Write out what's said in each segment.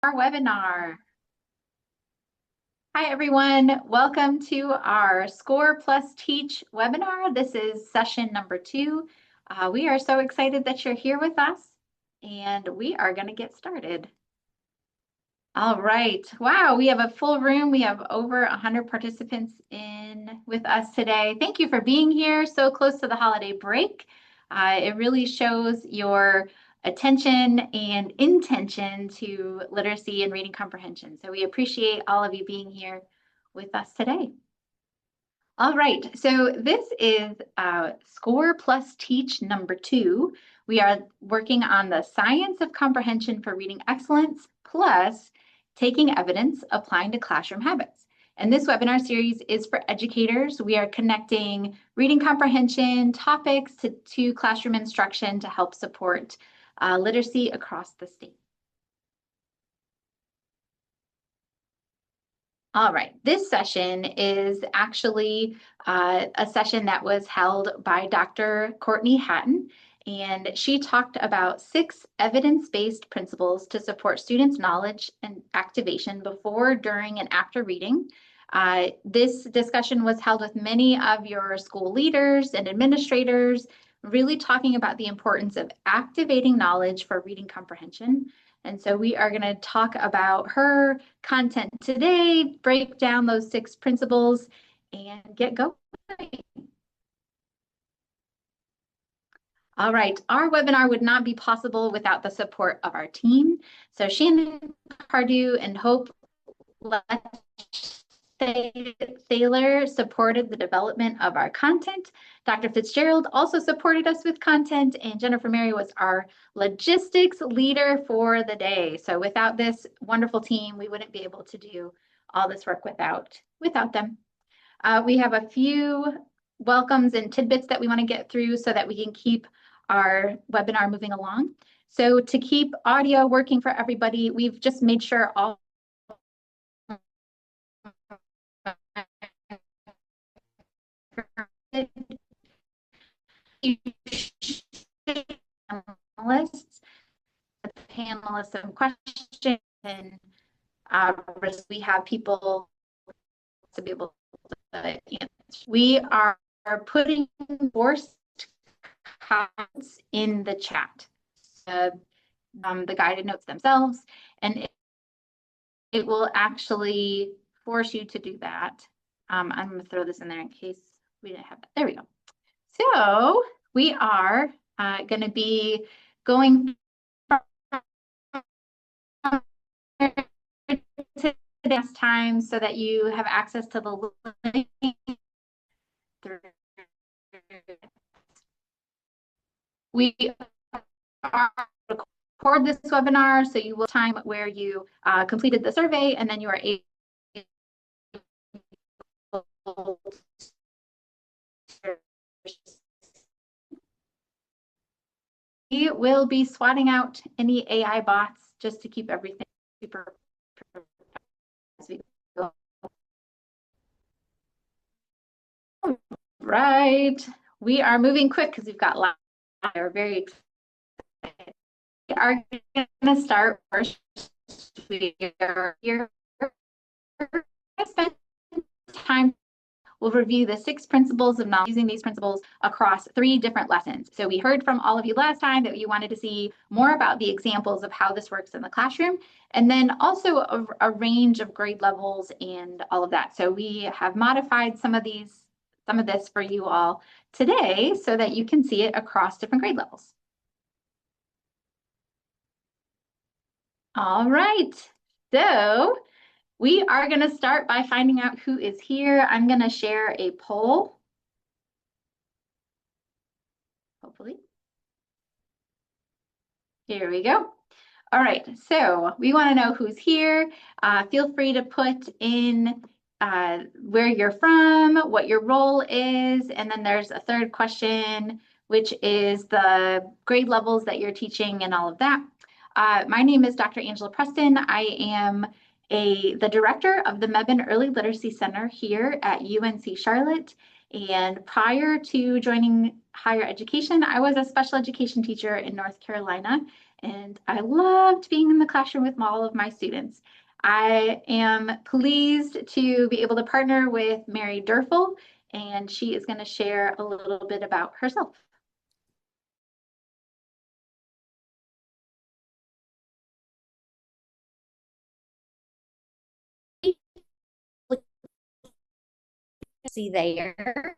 Our webinar. Hi, everyone. Welcome to our Score Plus Teach webinar. This is session number 2. We are so excited that you're here with us, and we are going to get started. All right. Wow, we have a full room. We have over 100 participants in with us today. Thank you for being here so close to the holiday break. It really shows your attention and intention to literacy and reading comprehension. So we appreciate all of you being here with us today. All right, so this is Score Plus Teach number 2. We are working on the science of comprehension for reading excellence, plus taking evidence, applying to classroom habits. And this webinar series is for educators. We are connecting reading comprehension topics to classroom instruction to help support literacy across the state. All right, this session is actually a session that was held by Dr. Courtney Hatton, and she talked about 6 evidence-based principles to support students' knowledge and activation before, during, and after reading. This discussion was held with many of your school leaders and administrators, really talking about the importance of activating knowledge for reading comprehension. And so we are going to talk about her content today, break down those 6 principles, and get going. All right, our webinar would not be possible without the support of our team. So Shannon Cardew and Hope Thaler supported the development of our content. Dr. Fitzgerald also supported us with content, and Jennifer Mary was our logistics leader for the day. So without this wonderful team, we wouldn't be able to do all this work without them. We have a few welcomes and tidbits that we want to get through so that we can keep our webinar moving along. So to keep audio working for everybody, we've just made sure all panelists some questions, and we have people to be able to answer. We are putting forced comments in the chat, the guided notes themselves, and it will actually force you to do that. I'm going to throw this in there in case we didn't have that. There we go. So we are going to be going to this time so that you have access to the link. We are record this webinar, so you will time where you completed the survey, and then you are able we will be swatting out any AI bots just to keep everything super as we go. Right, we are moving quick because we've got a lot. We're very excited. We are going to start first. We are here to spend time. We'll review the 6 principles of knowledge, using these principles across 3 different lessons. So we heard from all of you last time that you wanted to see more about the examples of how this works in the classroom, and then also a range of grade levels and all of that. So we have modified some of this for you all today so that you can see it across different grade levels. All right, so we are going to start by finding out who is here. I'm going to share a poll, hopefully. Here we go. All right, so we want to know who's here. Feel free to put in where you're from, what your role is, and then there's a 3rd question, which is the grade levels that you're teaching and all of that. My name is Dr. Angela Preston. I am the director of the Mebane Early Literacy Center here at UNC Charlotte. And prior to joining higher education, I was a special education teacher in North Carolina. and I loved being in the classroom with all of my students. I am pleased to be able to partner with Mary Durfel, and she is going to share a little bit about herself. See there.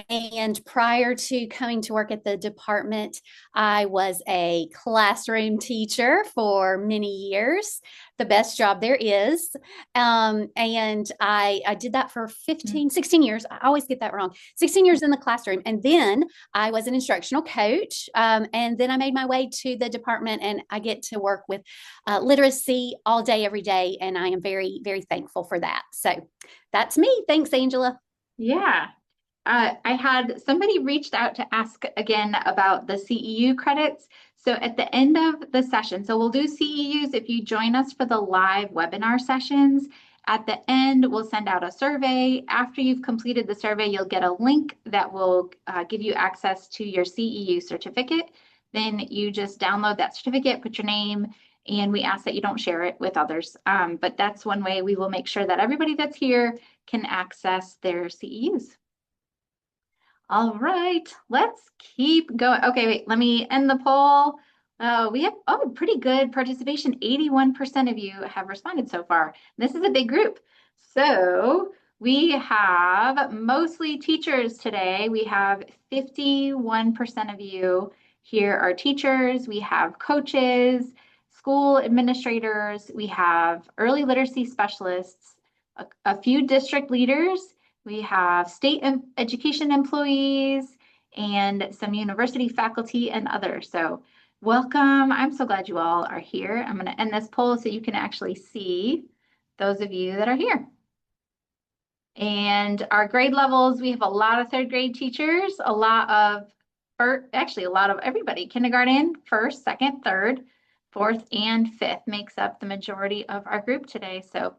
And prior to coming to work at the department, I was a classroom teacher for many years, the best job there is. And I did that for 16 years. I always get that wrong. 16 years in the classroom. And then I was an instructional coach. And then I made my way to the department, and I get to work with literacy all day, every day. And I am very, very thankful for that. So that's me. Thanks, Angela. Yeah. I had somebody reached out to ask again about the CEU credits. So at the end of the session, so we'll do CEUs if you join us for the live webinar sessions. At the end, we'll send out a survey. After you've completed the survey, you'll get a link that will give you access to your CEU certificate. Then you just download that certificate, put your name, and we ask that you don't share it with others. But that's one way we will make sure that everybody that's here can access their CEUs. All right, let's keep going. Okay, wait, let me end the poll. We have, pretty good participation. 81% of you have responded so far. This is a big group. So we have mostly teachers today. We have 51% of you here are teachers. We have coaches, school administrators. We have early literacy specialists, a few district leaders. We have state education employees and some university faculty and others. So welcome. I'm so glad you all are here. I'm going to end this poll so you can actually see those of you that are here. And our grade levels, we have a lot of third grade teachers, a lot of everybody, kindergarten, first, second, third, fourth, and fifth makes up the majority of our group today. So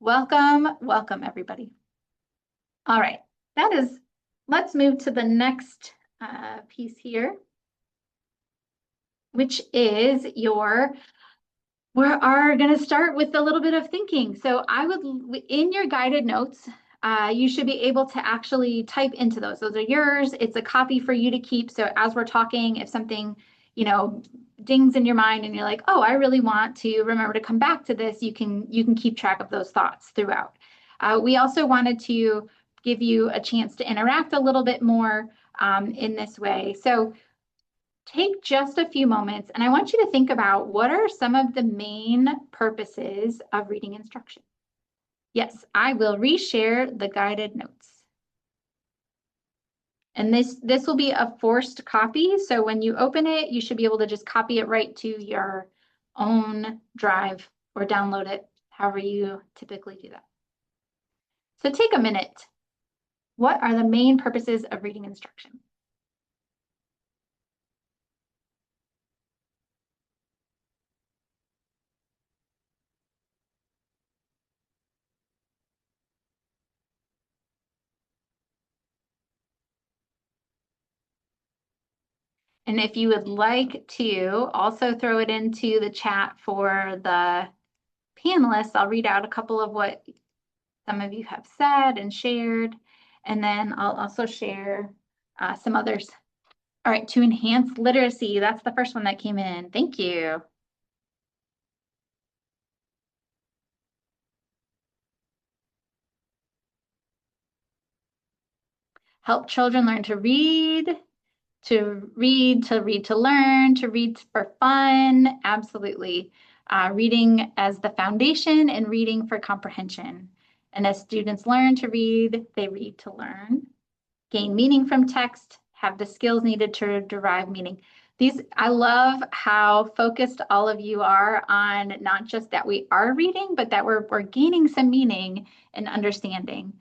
welcome, welcome everybody. All right, let's move to the next piece here, which is we are going to start with a little bit of thinking. So in your guided notes, you should be able to actually type into those. Those are yours. It's a copy for you to keep. So as we're talking, if something, dings in your mind and you're like, oh, I really want to remember to come back to this, you can keep track of those thoughts throughout. We also wanted to give you a chance to interact a little bit more in this way. So take just a few moments, and I want you to think about what are some of the main purposes of reading instruction. Yes, I will reshare the guided notes. And this will be a forced copy, so when you open it, you should be able to just copy it right to your own drive or download it, however you typically do that. So take a minute. What are the main purposes of reading instruction? And if you would like to also throw it into the chat for the panelists, I'll read out a couple of what some of you have said and shared, and then I'll also share some others. All right, to enhance literacy, that's the first one that came in. Thank you. Help children learn to read, to learn, to read for fun. Absolutely. Reading as the foundation and reading for comprehension. And as students learn to read, they read to learn, gain meaning from text, have the skills needed to derive meaning. I love how focused all of you are on not just that we are reading, but that we're gaining some meaning and understanding.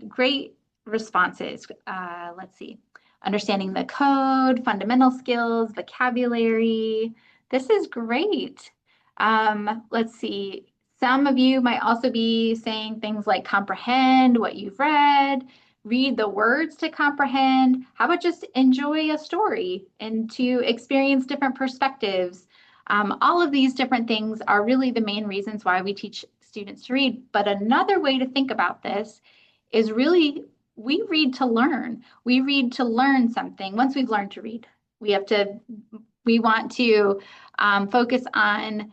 Great responses. Let's see. Understanding the code, fundamental skills, vocabulary. This is great. Let's see. Some of you might also be saying things like comprehend what you've read, read the words to comprehend? How about just enjoy a story and to experience different perspectives? All of these different things are really the main reasons why we teach students to read. But another way to think about this is really we read to learn. We read to learn something. Once we've learned to read, we want to focus on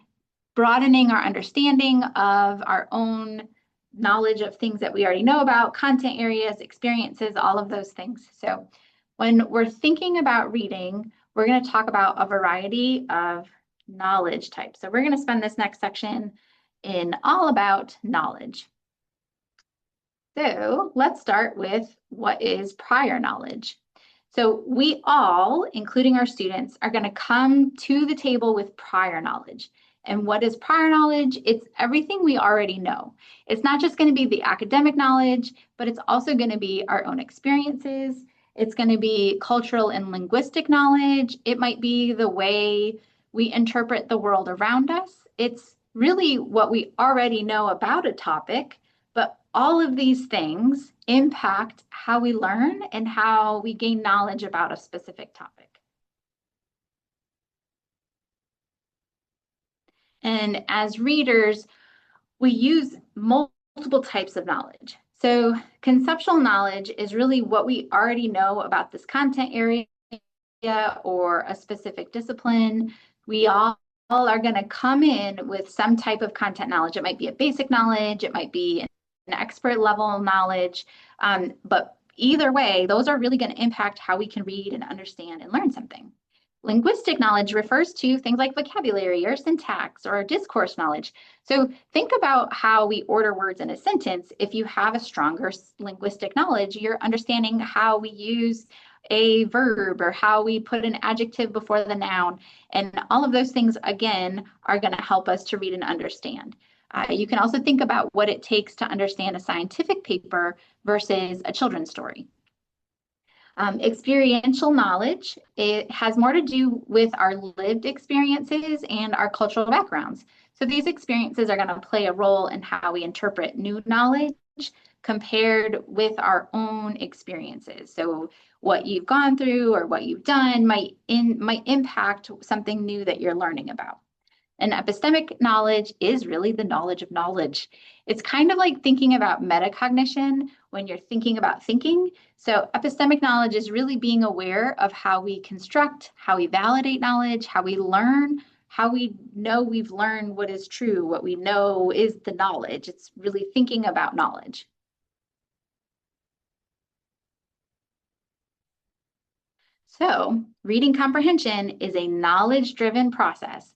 broadening our understanding of our own knowledge of things that we already know about, content areas, experiences, all of those things. So when we're thinking about reading, we're going to talk about a variety of knowledge types. So we're going to spend this next section in all about knowledge. So let's start with what is prior knowledge. So we all, including our students, are going to come to the table with prior knowledge. And what is prior knowledge? It's everything we already know. It's not just going to be the academic knowledge, but it's also going to be our own experiences. It's going to be cultural and linguistic knowledge. It might be the way we interpret the world around us. It's really what we already know about a topic, but all of these things impact how we learn and how we gain knowledge about a specific topic. And as readers, we use multiple types of knowledge. So conceptual knowledge is really what we already know about this content area or a specific discipline. We all are going to come in with some type of content knowledge. It might be a basic knowledge, it might be an expert level knowledge, but either way, those are really going to impact how we can read and understand and learn something. Linguistic knowledge refers to things like vocabulary or syntax or discourse knowledge. So think about how we order words in a sentence. If you have a stronger linguistic knowledge, you're understanding how we use a verb or how we put an adjective before the noun. And all of those things, again, are going to help us to read and understand. You can also think about what it takes to understand a scientific paper versus a children's story. Experiential knowledge, it has more to do with our lived experiences and our cultural backgrounds. So these experiences are going to play a role in how we interpret new knowledge compared with our own experiences. So what you've gone through or what you've done might impact something new that you're learning about. And epistemic knowledge is really the knowledge of knowledge. It's kind of like thinking about metacognition when you're thinking about thinking. So epistemic knowledge is really being aware of how we construct, how we validate knowledge, how we learn, how we know we've learned what is true, what we know is the knowledge. It's really thinking about knowledge. So reading comprehension is a knowledge-driven process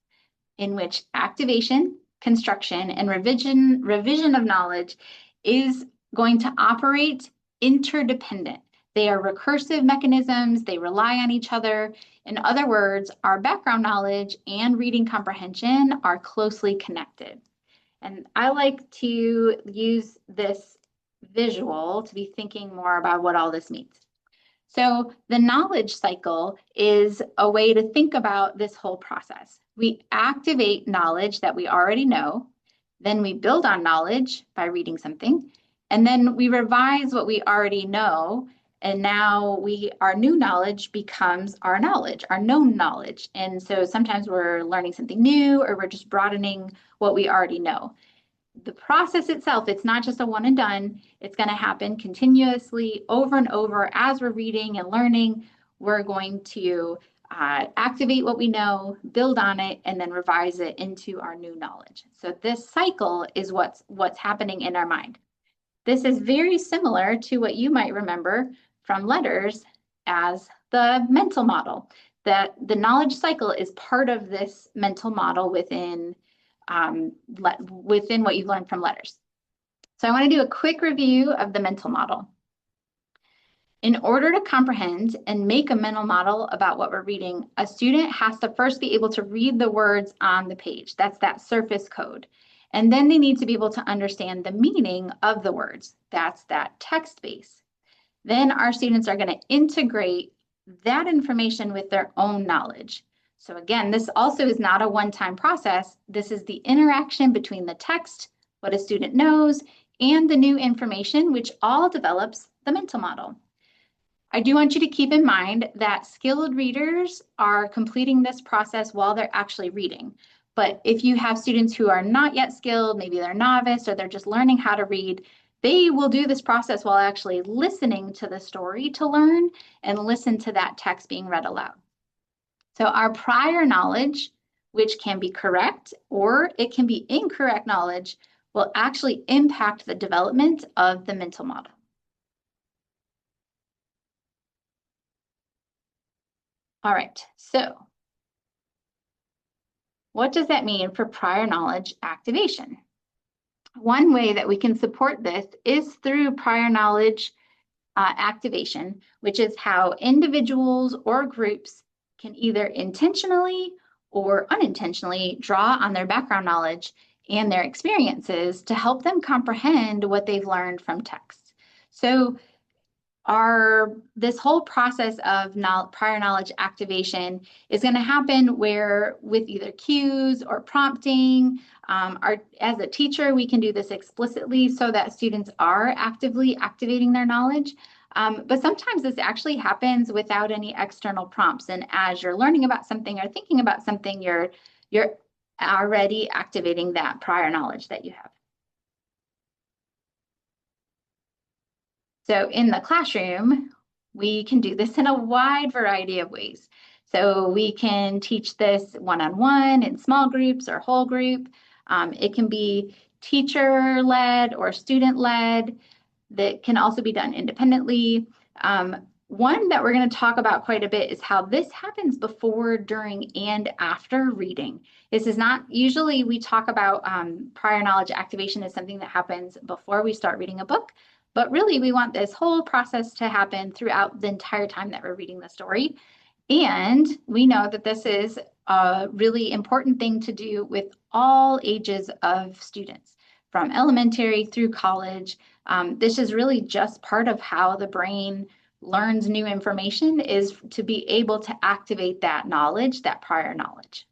in which activation, construction, and revision of knowledge is going to operate interdependent. They are recursive mechanisms, they rely on each other. In other words, our background knowledge and reading comprehension are closely connected. And I like to use this visual to be thinking more about what all this means. So the knowledge cycle is a way to think about this whole process. We activate knowledge that we already know, then we build on knowledge by reading something, and then we revise what we already know, and now our new knowledge becomes our knowledge, our known knowledge. And so sometimes we're learning something new or we're just broadening what we already know. The process itself, it's not just a one and done. It's going to happen continuously over and over as we're reading and learning. We're going to activate what we know, build on it, and then revise it into our new knowledge. So this cycle is what's happening in our mind. This is very similar to what you might remember from LETRS as the mental model. That the knowledge cycle is part of this mental model within what you've learned from LETRS. So I want to do a quick review of the mental model. In order to comprehend and make a mental model about what we're reading, a student has to first be able to read the words on the page. That's that surface code. And then they need to be able to understand the meaning of the words. That's that text base. Then our students are going to integrate that information with their own knowledge. So again, this also is not a one-time process. This is the interaction between the text, what a student knows, and the new information, which all develops the mental model. I do want you to keep in mind that skilled readers are completing this process while they're actually reading. But if you have students who are not yet skilled, maybe they're novice or they're just learning how to read, they will do this process while actually listening to the story to learn and listen to that text being read aloud. So our prior knowledge, which can be correct or it can be incorrect knowledge, will actually impact the development of the mental model. All right, so what does that mean for prior knowledge activation? One way that we can support this is through prior knowledge activation, which is how individuals or groups can either intentionally or unintentionally draw on their background knowledge and their experiences to help them comprehend what they've learned from text. So this whole process of prior knowledge activation is going to happen where with either cues or prompting, as a teacher, we can do this explicitly so that students are actively activating their knowledge. But sometimes this actually happens without any external prompts. And as you're learning about something or thinking about something, you're already activating that prior knowledge that you have. So in the classroom, we can do this in a wide variety of ways. So we can teach this one-on-one in small groups or whole group. It can be teacher-led or student-led. That can also be done independently. One that we're going to talk about quite a bit is how this happens before, during, and after reading. This is not, usually we talk about prior knowledge activation as something that happens before we start reading a book. But really, we want this whole process to happen throughout the entire time that we're reading the story. And we know that this is a really important thing to do with all ages of students, from elementary through college. This is really just part of how the brain learns new information, is to be able to activate that knowledge, that prior knowledge.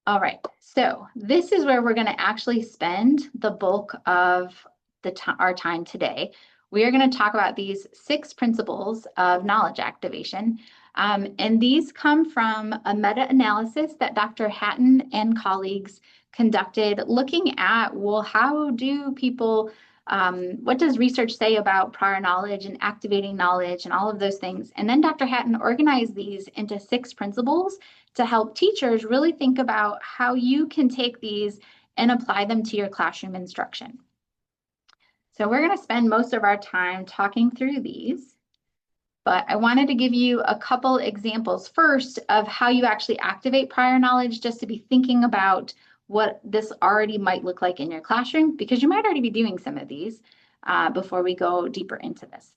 All right, so this is where we're going to actually spend the bulk of our time today. We are going to talk about these 6 principles of knowledge activation. And these come from a meta-analysis that Dr. Hatton and colleagues conducted looking at, well, how do people, what does research say about prior knowledge and activating knowledge and all of those things? And then Dr. Hatton organized these into 6 principles to help teachers really think about how you can take these and apply them to your classroom instruction. So we're going to spend most of our time talking through these, but I wanted to give you a couple examples first of how you actually activate prior knowledge, just to be thinking about what this already might look like in your classroom, because you might already be doing some of these before we go deeper into this.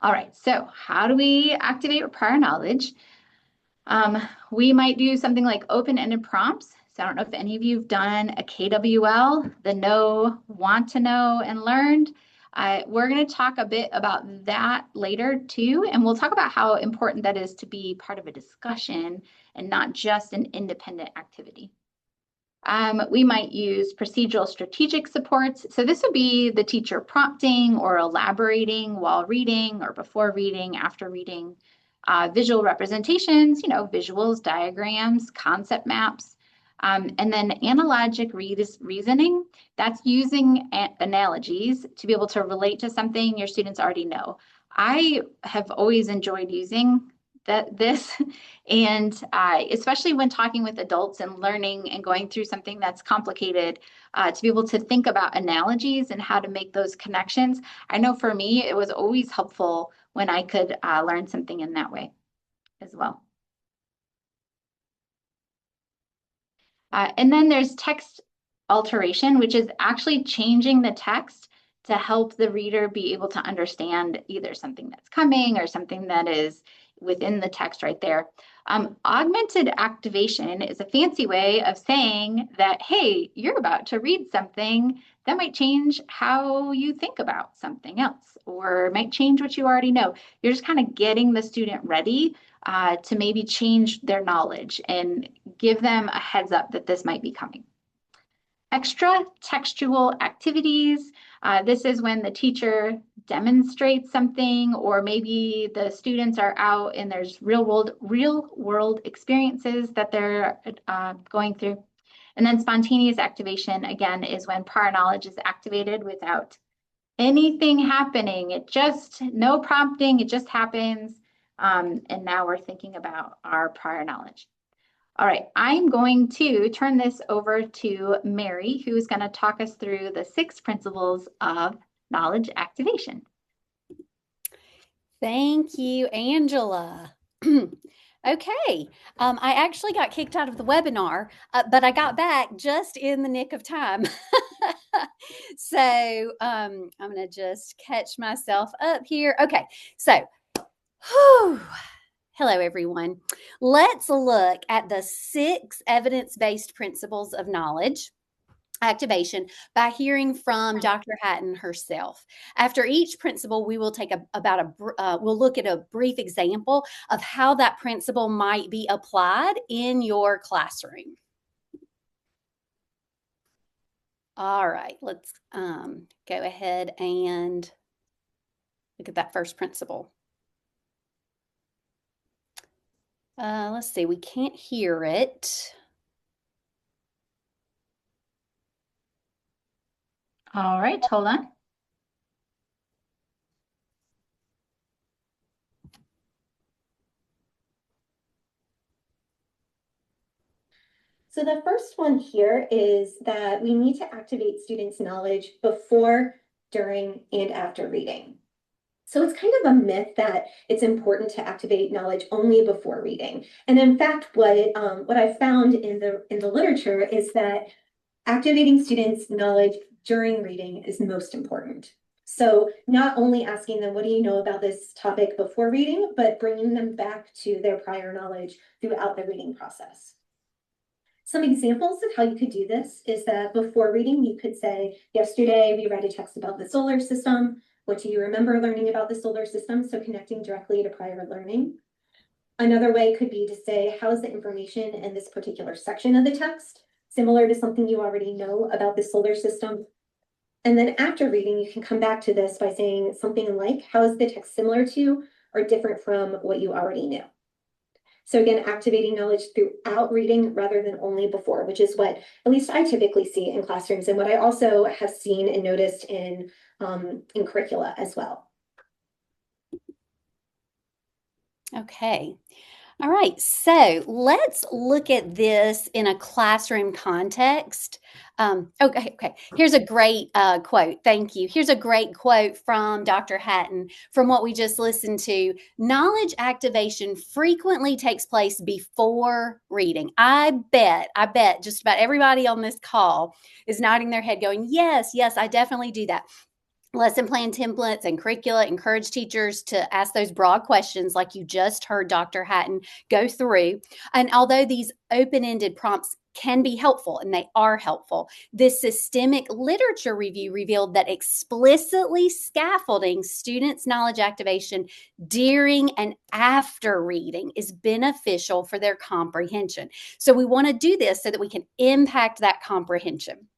All right, so how do we activate prior knowledge? We might do something like open-ended prompts. So I don't know if any of you have done a KWL, the know, want to know, and learned. We're going to talk a bit about that later too, and we'll talk about how important that is to be part of a discussion and not just an independent activity. We might use procedural strategic supports. So this would be the teacher prompting or elaborating while reading or before reading, after reading. Visual representations, visuals, diagrams, concept maps, and then analogic reasoning. That's using analogies to be able to relate to something your students already know. I have always enjoyed using this, and especially when talking with adults and learning and going through something that's complicated, to be able to think about analogies and how to make those connections. I know for me, it was always helpful when I could learn something in that way as well. And then there's text alteration, which is actually changing the text to help the reader be able to understand either something that's coming or something that is within the text right there. Augmented activation is a fancy way of saying that, hey, you're about to read something that might change how you think about something else, or might change what you already know. You're just kind of getting the student ready to maybe change their knowledge and give them a heads up that this might be coming. Extra textual activities. This is when the teacher demonstrates something, or maybe the students are out and there's real world experiences that they're going through. And then spontaneous activation, again, is when prior knowledge is activated without anything happening. It just, no prompting, it just happens. And now we're thinking about our prior knowledge. All right, I'm going to turn this over to Mary, who's going to talk us through the 6 principles of knowledge activation. Thank you, Angela. Okay, I actually got kicked out of the webinar, but I got back just in the nick of time. So I'm going to just catch myself up here. Okay, so hello, everyone. Let's look at the 6 evidence-based principles of knowledge activation by hearing from Dr. Hatton herself. After each principle, we will take we'll look at a brief example of how that principle might be applied in your classroom. All right, let's go ahead and look at that first principle. Let's see, we can't hear it. All right, hold on. So the first one here is that we need to activate students' knowledge before, during, and after reading. So it's kind of a myth that it's important to activate knowledge only before reading. And in fact, what I found in the literature is that activating students' knowledge during reading is most important. So not only asking them, what do you know about this topic before reading, but bringing them back to their prior knowledge throughout the reading process. Some examples of how you could do this is that before reading, you could say, yesterday we read a text about the solar system. What do you remember learning about the solar system? So connecting directly to prior learning. Another way could be to say, how is the information in this particular section of the text similar to something you already know about the solar system? And then after reading, you can come back to this by saying something like, how is the text similar to or different from what you already knew? So again, activating knowledge throughout reading rather than only before, which is what at least I typically see in classrooms and what I also have seen and noticed in curricula as well. Okay. All right, so let's look at this in a classroom context. Okay. Here's a great quote. Thank you. Here's a great quote from Dr. Hatton from what we just listened to. Knowledge activation frequently takes place before reading. I bet just about everybody on this call is nodding their head going, yes, I definitely do that. Lesson plan templates and curricula encourage teachers to ask those broad questions like you just heard Dr. Hatton go through. And although these open-ended prompts can be helpful, and they are helpful, this systemic literature review revealed that explicitly scaffolding students' knowledge activation during and after reading is beneficial for their comprehension. So we want to do this so that we can impact that comprehension.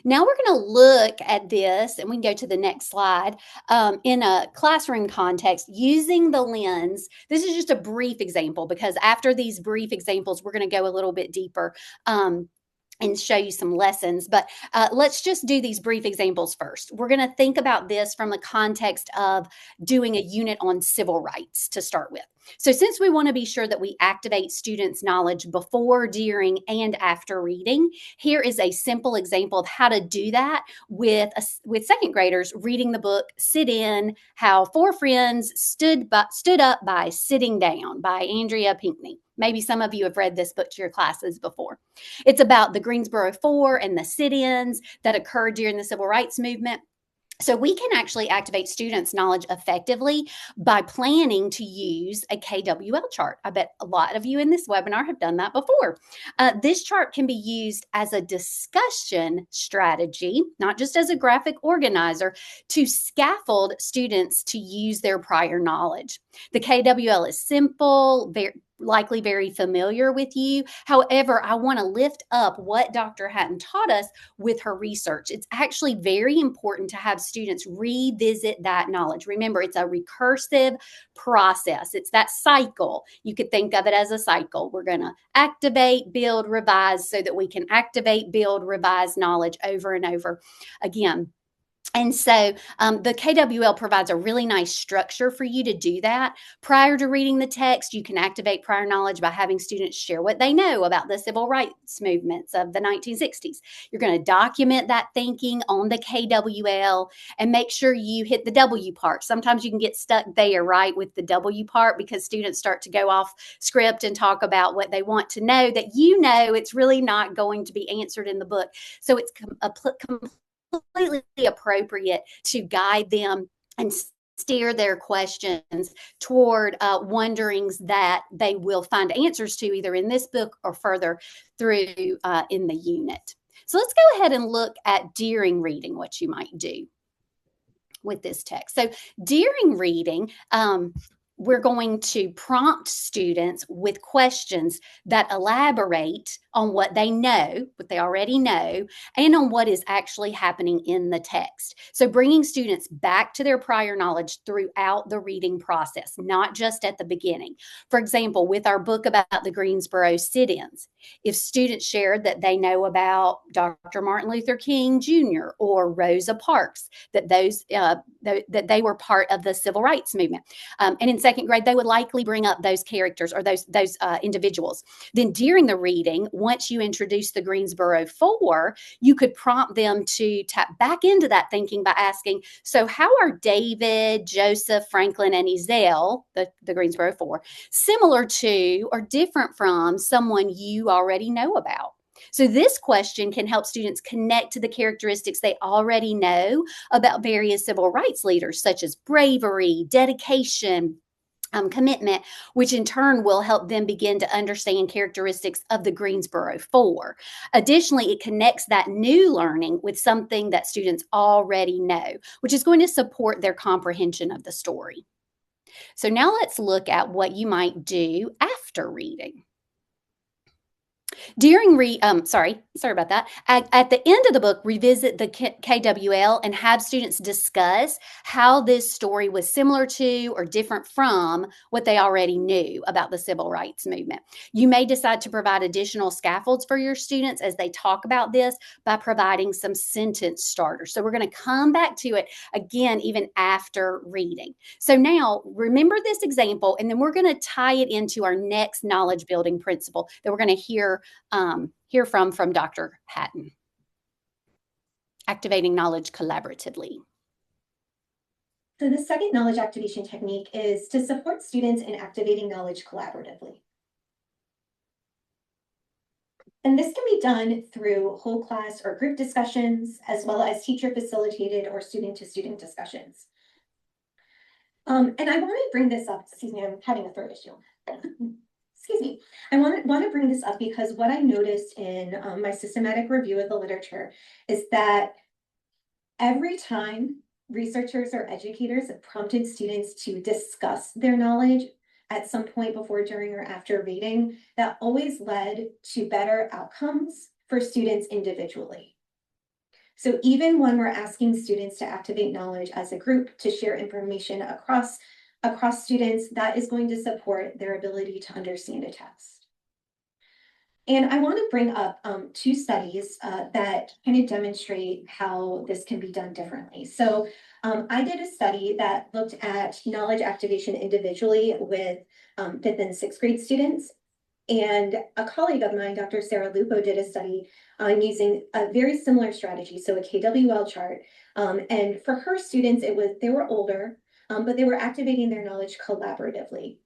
Now we're going to look at this, and we can go to the next slide, in a classroom context using the lens. This is just a brief example because after these brief examples, we're going to go a little bit deeper and show you some lessons. But let's just do these brief examples first. We're going to think about this from the context of doing a unit on civil rights to start with. So since we want to be sure that we activate students' knowledge before, during, and after reading, here is a simple example of how to do that with second graders reading the book Sit In, How Four Friends Stood Up by Sitting Down by Andrea Pinckney. Maybe some of you have read this book to your classes before. It's about the Greensboro Four and the sit-ins that occurred during the Civil Rights Movement. So we can actually activate students' knowledge effectively by planning to use a KWL chart. I bet a lot of you in this webinar have done that before. This chart can be used as a discussion strategy, not just as a graphic organizer, to scaffold students to use their prior knowledge. The KWL is simple, likely very familiar with you. However, I want to lift up what Dr. Hatton taught us with her research. It's actually very important to have students revisit that knowledge. Remember, it's a recursive process. It's that cycle. You could think of it as a cycle. We're going to activate, build, revise so that we can activate, build, revise knowledge over and over again. And so the KWL provides a really nice structure for you to do that. Prior to reading the text, you can activate prior knowledge by having students share what they know about the civil rights movements of the 1960s. You're going to document that thinking on the KWL and make sure you hit the W part. Sometimes you can get stuck there, right, with the W part because students start to go off script and talk about what they want to know that it's really not going to be answered in the book. So it's completely appropriate to guide them and steer their questions toward wonderings that they will find answers to either in this book or further through in the unit. So let's go ahead and look at during reading, what you might do with this text. So during reading, we're going to prompt students with questions that elaborate on what they know, what they already know, and on what is actually happening in the text. So bringing students back to their prior knowledge throughout the reading process, not just at the beginning. For example, with our book about the Greensboro sit-ins, if students shared that they know about Dr. Martin Luther King Jr. or Rosa Parks, that they were part of the civil rights movement. And in second grade, they would likely bring up those characters or those individuals. Then during the reading, once you introduce the Greensboro Four, you could prompt them to tap back into that thinking by asking, so how are David, Joseph, Franklin, and Ezell, the Greensboro Four, similar to or different from someone you already know about? So this question can help students connect to the characteristics they already know about various civil rights leaders, such as bravery, dedication, commitment, which in turn will help them begin to understand characteristics of the Greensboro Four. Additionally, it connects that new learning with something that students already know, which is going to support their comprehension of the story. So now let's look at what you might do after reading. Sorry about that. At the end of the book, revisit the KWL and have students discuss how this story was similar to or different from what they already knew about the civil rights movement. You may decide to provide additional scaffolds for your students as they talk about this by providing some sentence starters. So we're going to come back to it again, even after reading. So now remember this example, and then we're going to tie it into our next knowledge building principle that we're going to hear from Dr. Hatton. Activating knowledge collaboratively. So the second knowledge activation technique is to support students in activating knowledge collaboratively. And this can be done through whole class or group discussions, as well as teacher facilitated or student-to-student discussions. And I want to bring this up, excuse me, I'm having a throat issue. Excuse me. I want to bring this up because what I noticed in my systematic review of the literature is that every time researchers or educators have prompted students to discuss their knowledge at some point before, during, or after reading, that always led to better outcomes for students individually. So even when we're asking students to activate knowledge as a group to share information across students, that is going to support their ability to understand a text. And I want to bring up two studies that kind of demonstrate how this can be done differently. So I did a study that looked at knowledge activation individually with 5th and 6th grade students. And a colleague of mine, Dr. Sarah Lupo, did a study on using a very similar strategy, so a KWL chart. And for her students, they were older, but they were activating their knowledge collaboratively.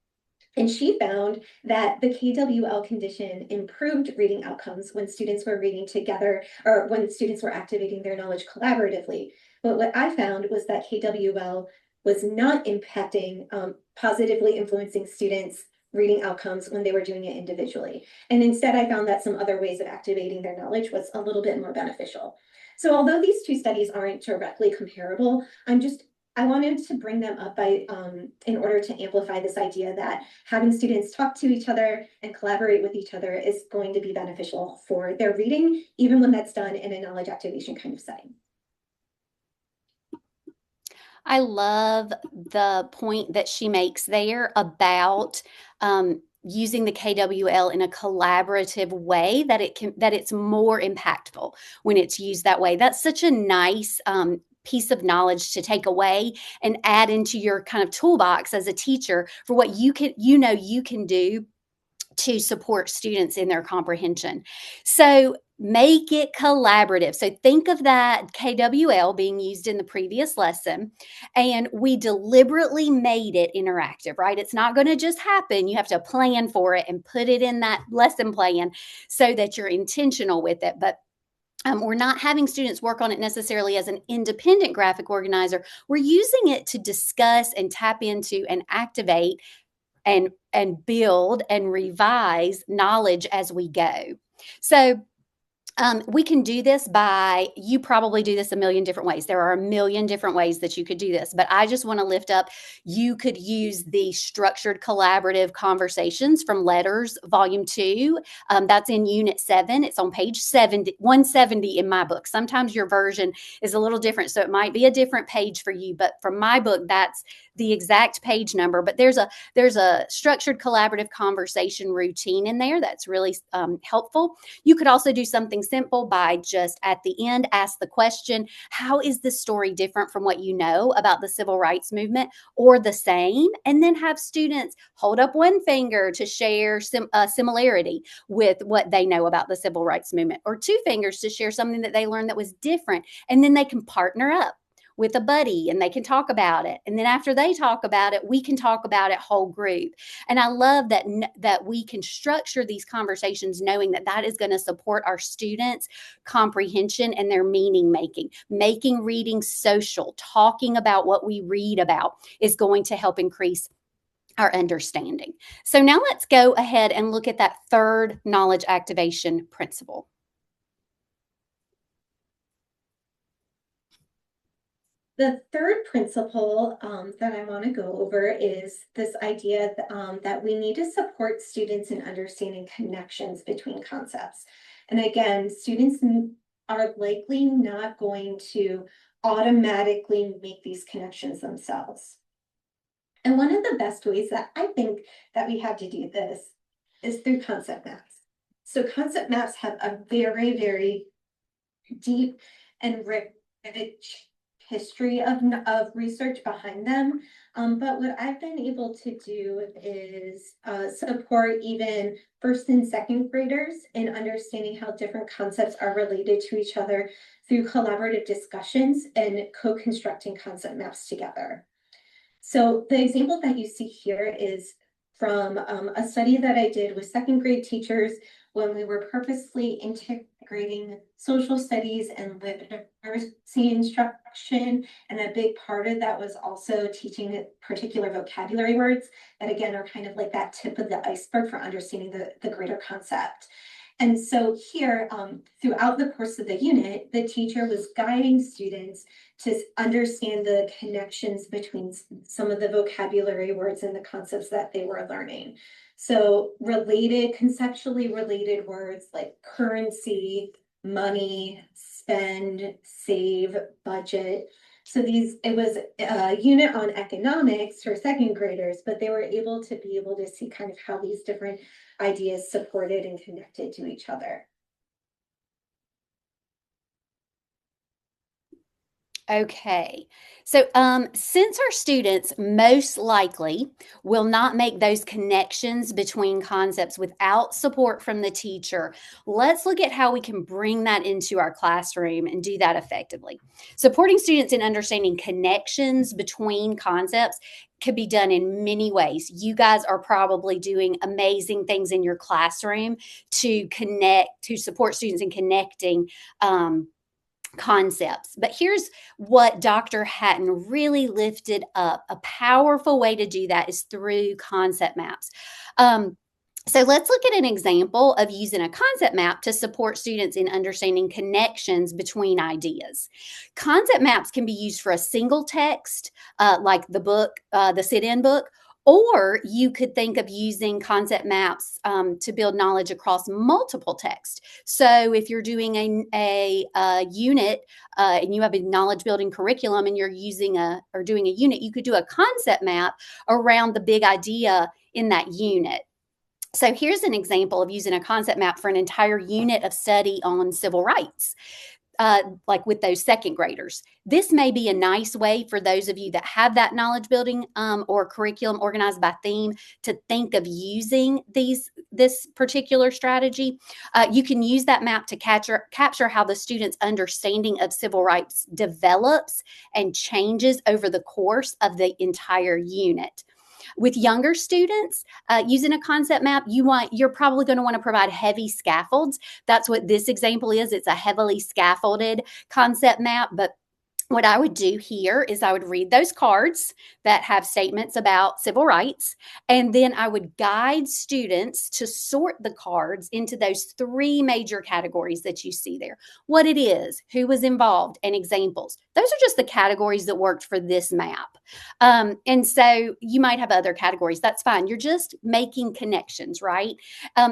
And she found that the KWL condition improved reading outcomes when students were reading together or when students were activating their knowledge collaboratively. But what I found was that KWL was not impacting, positively influencing students' reading outcomes when they were doing it individually. And instead, I found that some other ways of activating their knowledge was a little bit more beneficial. So although these two studies aren't directly comparable, I'm just I wanted to bring them up in order to amplify this idea that having students talk to each other and collaborate with each other is going to be beneficial for their reading, even when that's done in a knowledge activation kind of setting. I love the point that she makes there about using the KWL in a collaborative way, that it's more impactful when it's used that way. That's such a nice piece of knowledge to take away and add into your kind of toolbox as a teacher for what you can do to support students in their comprehension. So make it collaborative. So think of that KWL being used in the previous lesson, and we deliberately made it interactive, right? It's not going to just happen. You have to plan for it and put it in that lesson plan so that you're intentional with it. But we're not having students work on it necessarily as an independent graphic organizer. We're using it to discuss and tap into and activate and build and revise knowledge as we go. So we can do this you probably do this a million different ways. There are a million different ways that you could do this, but I just want to lift up, you could use the structured collaborative conversations from LETRS Volume 2. That's in Unit 7. It's on page 170 in my book. Sometimes your version is a little different, so it might be a different page for you, but from my book, that's the exact page number. But there's a structured collaborative conversation routine in there that's really helpful. You could also do something simple by just at the end, ask the question, how is this story different from what you know about the civil rights movement, or the same? And then have students hold up one finger to share similarity with what they know about the civil rights movement, or two fingers to share something that they learned that was different. And then they can partner up with a buddy and they can talk about it. And then after they talk about it, we can talk about it whole group. And I love that we can structure these conversations knowing that is going to support our students' comprehension and their meaning making reading social. Talking about what we read about is going to help increase our understanding. So now let's go ahead and look at that third knowledge activation principle. The third principle that I want to go over is this idea that we need to support students in understanding connections between concepts. And again, students are likely not going to automatically make these connections themselves. And one of the best ways that I think that we have to do this is through concept maps. So concept maps have a very, very deep and rich history of research behind them. But what I've been able to do is support even first and second graders in understanding how different concepts are related to each other through collaborative discussions and co-constructing concept maps together. So the example that you see here is from a study that I did with second grade teachers when we were purposely integrating social studies and literacy instruction. And a big part of that was also teaching particular vocabulary words that, again, are kind of like that tip of the iceberg for understanding the greater concept. And so here, throughout the course of the unit, the teacher was guiding students to understand the connections between some of the vocabulary words and the concepts that they were learning. So conceptually related words like currency, money, spend, save, budget. So it was a unit on economics for second graders, but they were able to see kind of how these different ideas supported and connected to each other. Okay, so since our students most likely will not make those connections between concepts without support from the teacher, let's look at how we can bring that into our classroom and do that effectively. Supporting students in understanding connections between concepts could be done in many ways. You guys are probably doing amazing things in your classroom to support students in connecting concepts. But here's what Dr. Hatton really lifted up. A powerful way to do that is through concept maps. So let's look at an example of using a concept map to support students in understanding connections between ideas. Concept maps can be used for a single text, like the book, the sit-in book, or you could think of using concept maps to build knowledge across multiple texts. So if you're doing a unit and you have a knowledge building curriculum and you're using or doing a unit, you could do a concept map around the big idea in that unit. So here's an example of using a concept map for an entire unit of study on civil rights, like with those second graders. This may be a nice way for those of you that have that knowledge building or curriculum organized by theme to think of using this particular strategy. You can use that map to capture how the student's understanding of civil rights develops and changes over the course of the entire unit. With younger students, using a concept map, you're probably going to want to provide heavy scaffolds. That's what this example is. It's a heavily scaffolded concept map, but what I would do here is I would read those cards that have statements about civil rights, and then I would guide students to sort the cards into those three major categories that you see there. What it is, who was involved, and examples. Those are just the categories that worked for this map. And so you might have other categories. That's fine. You're just making connections, right?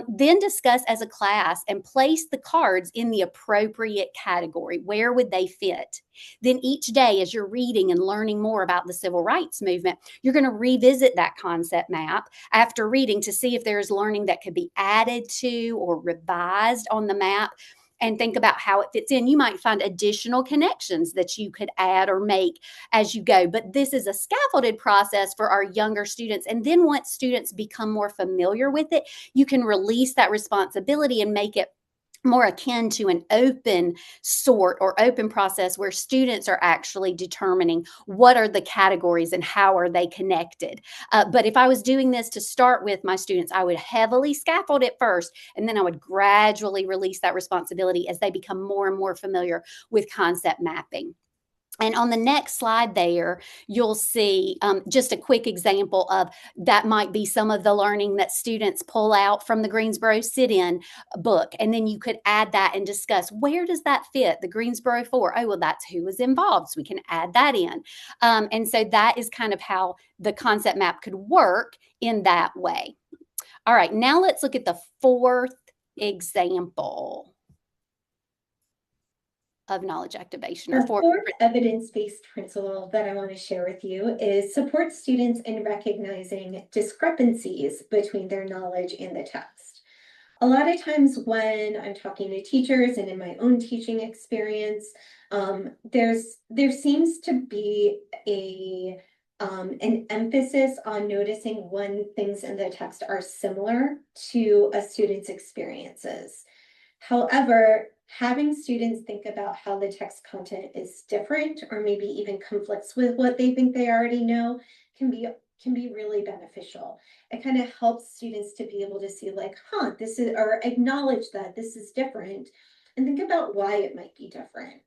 Then discuss as a class and place the cards in the appropriate category. Where would they fit? Then each day, as you're reading and learning more about the civil rights movement, you're going to revisit that concept map after reading to see if there's learning that could be added to or revised on the map, and think about how it fits in. You might find additional connections that you could add or make as you go. But this is a scaffolded process for our younger students. And then once students become more familiar with it, you can release that responsibility and make it more akin to an open sort or open process where students are actually determining what are the categories and how are they connected. But if I was doing this to start with my students, I would heavily scaffold it first, and then I would gradually release that responsibility as they become more and more familiar with concept mapping. And on the next slide there, you'll see just a quick example of that might be some of the learning that students pull out from the Greensboro sit-in book. And then you could add that and discuss, where does that fit? The Greensboro 4. Oh, well, that's who was involved. So we can add that in. And so that is kind of how the concept map could work in that way. All right, now let's look at the fourth example of knowledge activation. The fourth evidence-based principle that I want to share with you is support students in recognizing discrepancies between their knowledge and the text. A lot of times when I'm talking to teachers and in my own teaching experience, there seems to be an emphasis on noticing when things in the text are similar to a student's experiences. However, having students think about how the text content is different or maybe even conflicts with what they think they already know can be really beneficial. It kind of helps students to be able to see like, this is, or acknowledge that this is different and think about why it might be different.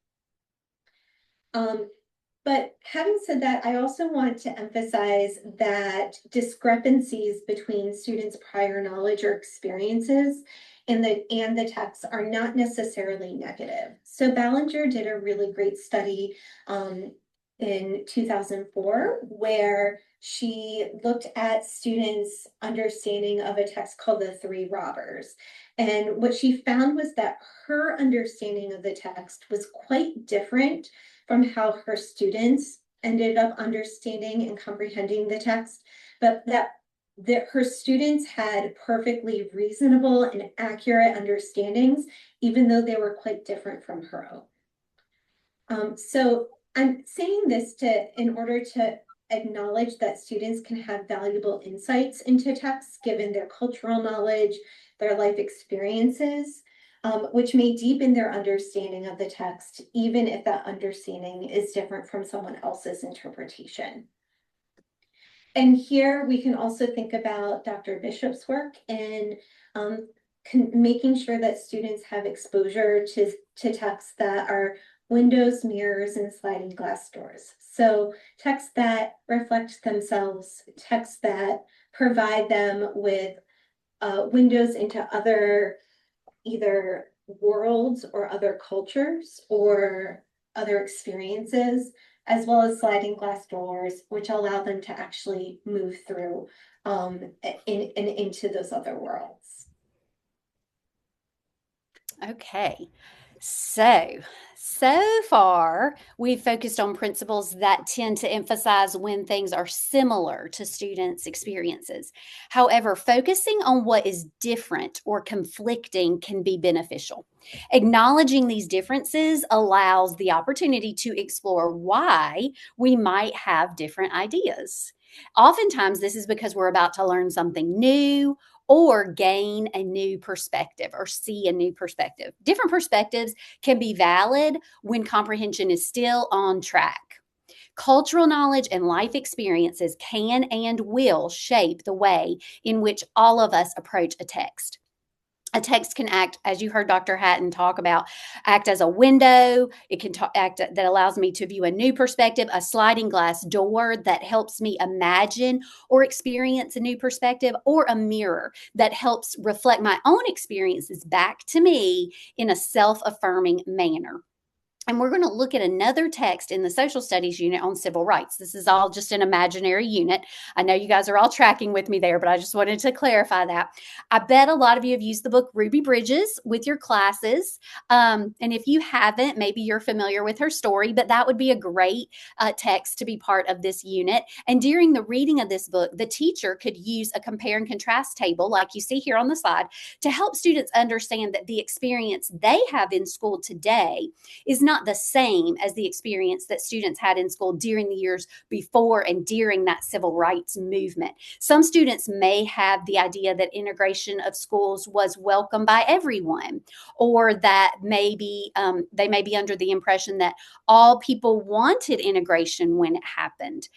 But having said that, I also want to emphasize that discrepancies between students' prior knowledge or experiences and the text are not necessarily negative. So Ballinger did a really great study in 2004 where she looked at students' understanding of a text called The Three Robbers. And what she found was that her understanding of the text was quite different from how her students ended up understanding and comprehending the text, but that her students had perfectly reasonable and accurate understandings, even though they were quite different from her own. So I'm saying this in order to acknowledge that students can have valuable insights into texts given their cultural knowledge, their life experiences, which may deepen their understanding of the text, even if that understanding is different from someone else's interpretation. And here we can also think about Dr. Bishop's work in making sure that students have exposure to texts that are windows, mirrors, and sliding glass doors. So texts that reflect themselves, texts that provide them with windows into other either worlds or other cultures or other experiences, as well as sliding glass doors, which allow them to actually move through into those other worlds. Okay, so far we've focused on principles that tend to emphasize when things are similar to students' experiences. However, focusing on what is different or conflicting can be beneficial. Acknowledging these differences allows the opportunity to explore why we might have different ideas. Oftentimes, this is because we're about to learn something new or gain a new perspective or see a new perspective. Different perspectives can be valid when comprehension is still on track. Cultural knowledge and life experiences can and will shape the way in which all of us approach a text. A text can act, as you heard Dr. Hatton talk about, act as a window. It can act that allows me to view a new perspective, a sliding glass door that helps me imagine or experience a new perspective, or a mirror that helps reflect my own experiences back to me in a self-affirming manner. And we're going to look at another text in the social studies unit on civil rights. This is all just an imaginary unit. I know you guys are all tracking with me there, but I just wanted to clarify that. I bet a lot of you have used the book Ruby Bridges with your classes. And if you haven't, maybe you're familiar with her story, but that would be a great text to be part of this unit. And during the reading of this book, the teacher could use a compare and contrast table, like you see here on the slide, to help students understand that the experience they have in school today is not the same as the experience that students had in school during the years before and during that civil rights movement. Some students may have the idea that integration of schools was welcome by everyone, or that maybe they may be under the impression that all people wanted integration when it happened.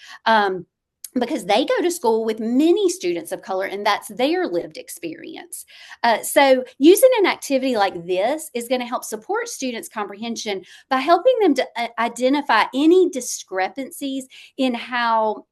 Because they go to school with many students of color and that's their lived experience. So using an activity like this is going to help support students' comprehension by helping them to identify any discrepancies in how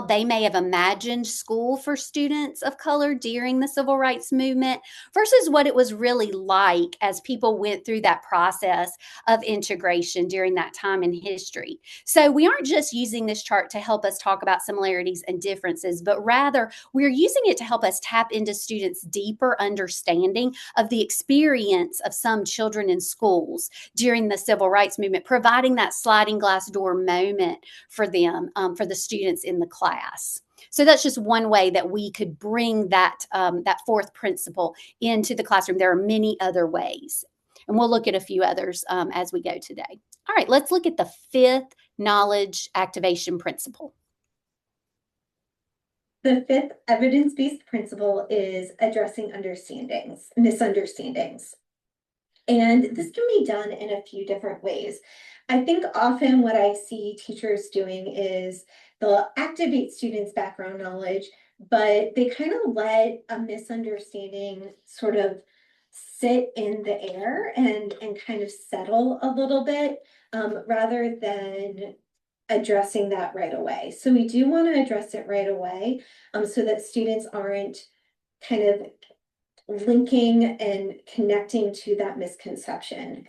they may have imagined school for students of color during the civil rights movement versus what it was really like as people went through that process of integration during that time in history. So we aren't just using this chart to help us talk about similarities and differences, but rather we're using it to help us tap into students' deeper understanding of the experience of some children in schools during the civil rights movement, providing that sliding glass door moment for them, for the students in the class. So that's just one way that we could bring that fourth principle into the classroom. There are many other ways, and we'll look at a few others as we go today. All right, let's look at the fifth knowledge activation principle. The fifth evidence-based principle is addressing misunderstandings. And this can be done in a few different ways. I think often what I see teachers doing is they'll activate students' background knowledge, but they kind of let a misunderstanding sort of sit in the air and kind of settle a little bit rather than addressing that right away. So we do want to address it right away so that students aren't kind of linking and connecting to that misconception.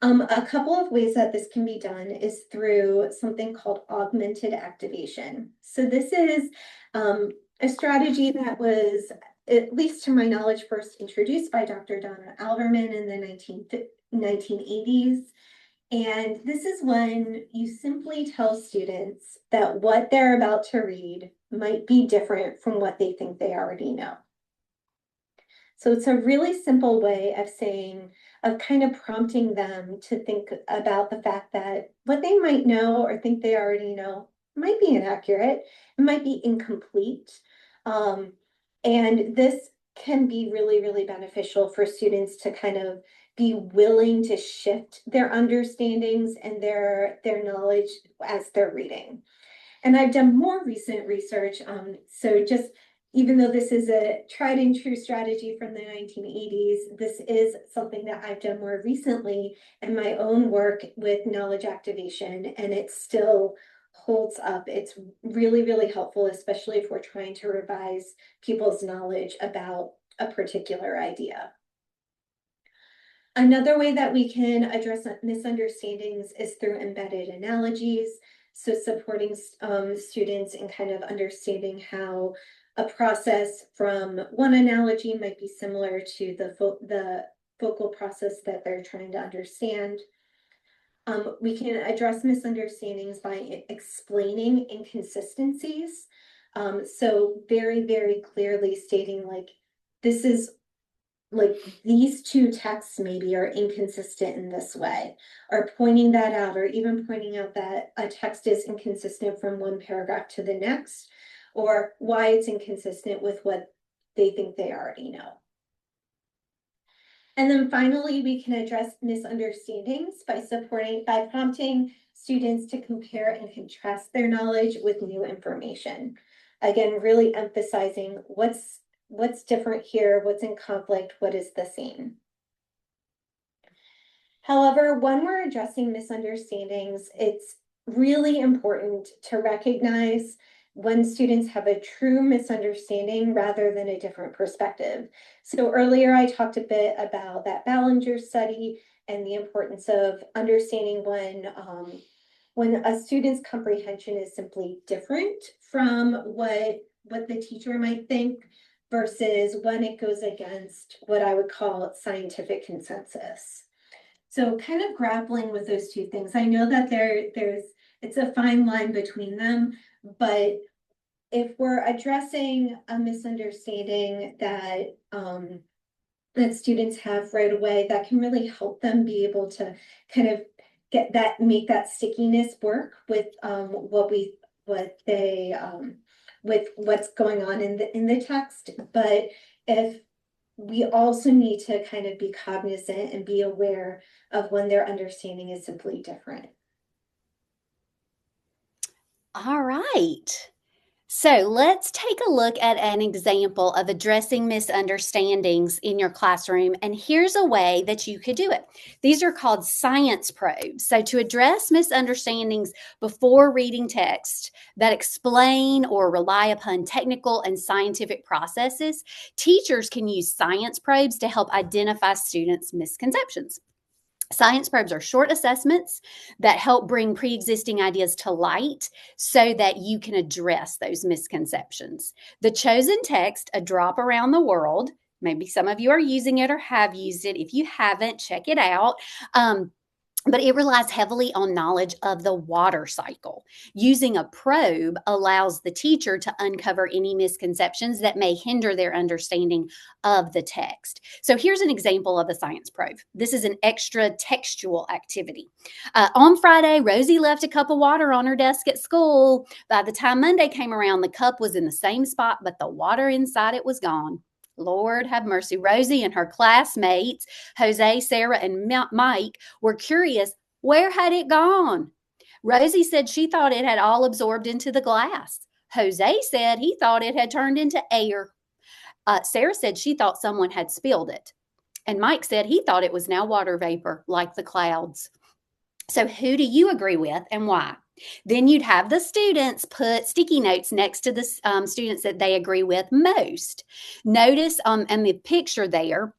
A couple of ways that this can be done is through something called augmented activation. So this is a strategy that was, at least to my knowledge, first introduced by Dr. Donna Alverman in the 1980s. And this is when you simply tell students that what they're about to read might be different from what they think they already know. So it's a really simple way of kind of prompting them to think about the fact that what they might know or think they already know might be inaccurate, it might be incomplete. And this can be really, really beneficial for students to kind of be willing to shift their understandings and their knowledge as they're reading. And I've done more recent research, so just even though this is a tried and true strategy from the 1980s, this is something that I've done more recently in my own work with knowledge activation, and it still holds up. It's really, really helpful, especially if we're trying to revise people's knowledge about a particular idea. Another way that we can address misunderstandings is through embedded analogies. So supporting students in kind of understanding how a process from one analogy might be similar to the focal process that they're trying to understand. We can address misunderstandings by explaining inconsistencies. So very, very clearly stating like, this is like these two texts maybe are inconsistent in this way, or pointing that out, or even pointing out that a text is inconsistent from one paragraph to the next, or why it's inconsistent with what they think they already know. And then finally, we can address misunderstandings by prompting students to compare and contrast their knowledge with new information. Again, really emphasizing what's different here, what's in conflict, what is the same. However, when we're addressing misunderstandings, it's really important to recognize when students have a true misunderstanding rather than a different perspective. So earlier I talked a bit about that Ballinger study and the importance of understanding when a student's comprehension is simply different from what the teacher might think versus when it goes against what I would call scientific consensus. So kind of grappling with those two things. I know that it's a fine line between them, but if we're addressing a misunderstanding that that students have right away, that can really help them be able to kind of make that stickiness work with with what's going on in the text. But if we also need to kind of be cognizant and be aware of when their understanding is simply different. All right. So let's take a look at an example of addressing misunderstandings in your classroom. And here's a way that you could do it. These are called science probes. So to address misunderstandings before reading text that explain or rely upon technical and scientific processes, teachers can use science probes to help identify students' misconceptions. Science probes are short assessments that help bring pre-existing ideas to light so that you can address those misconceptions. The chosen text, A Drop Around the World, maybe some of you are using it or have used it. If you haven't, check it out. But it relies heavily on knowledge of the water cycle. Using a probe allows the teacher to uncover any misconceptions that may hinder their understanding of the text. So here's an example of a science probe. This is an extra textual activity. On Friday, Rosie left a cup of water on her desk at school. By the time Monday came around, the cup was in the same spot, but the water inside it was gone. Lord have mercy. Rosie and her classmates, Jose, Sarah, and Mike, were curious, where had it gone? Rosie said she thought it had all absorbed into the glass. Jose said he thought it had turned into air. Sarah said she thought someone had spilled it. And Mike said he thought it was now water vapor, like the clouds. So who do you agree with and why? Then you'd have the students put sticky notes next to the students that they agree with most. Notice in the picture there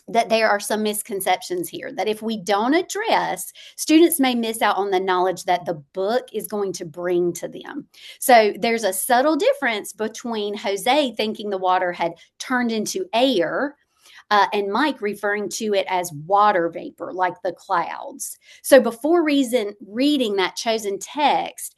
that there are some misconceptions here, that if we don't address, students may miss out on the knowledge that the book is going to bring to them. So there's a subtle difference between Jose thinking the water had turned into air and Mike referring to it as water vapor, like the clouds. So before reading that chosen text,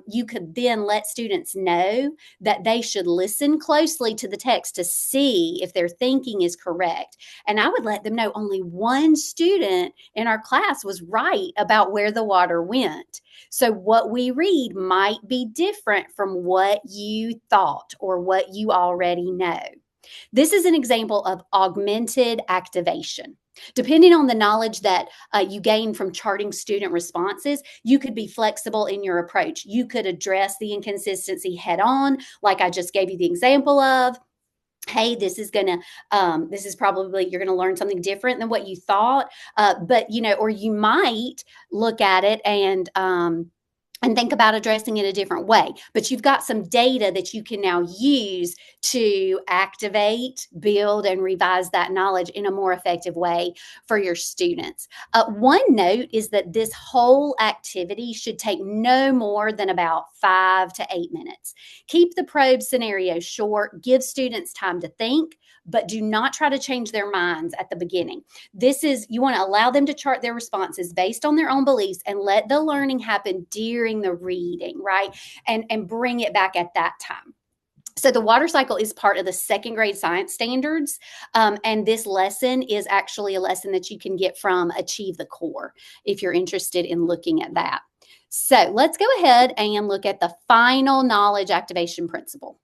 you could then let students know that they should listen closely to the text to see if their thinking is correct. And I would let them know only one student in our class was right about where the water went. So what we read might be different from what you thought or what you already know. This is an example of augmented activation. Depending on the knowledge that you gain from charting student responses, you could be flexible in your approach. You could address the inconsistency head on, like I just gave you the example of. Hey, this is probably, you're going to learn something different than what you thought. But, or you might look at it and and think about addressing it a different way. But you've got some data that you can now use to activate, build, and revise that knowledge in a more effective way for your students. One note is that this whole activity should take no more than about 5 to 8 minutes. Keep the probe scenario short, give students time to think, but do not try to change their minds at the beginning. You want to allow them to chart their responses based on their own beliefs and let the learning happen during the reading, right? And bring it back at that time. So the water cycle is part of the second grade science standards. And this lesson is actually a lesson that you can get from Achieve the Core if you're interested in looking at that. So let's go ahead and look at the final knowledge activation principle.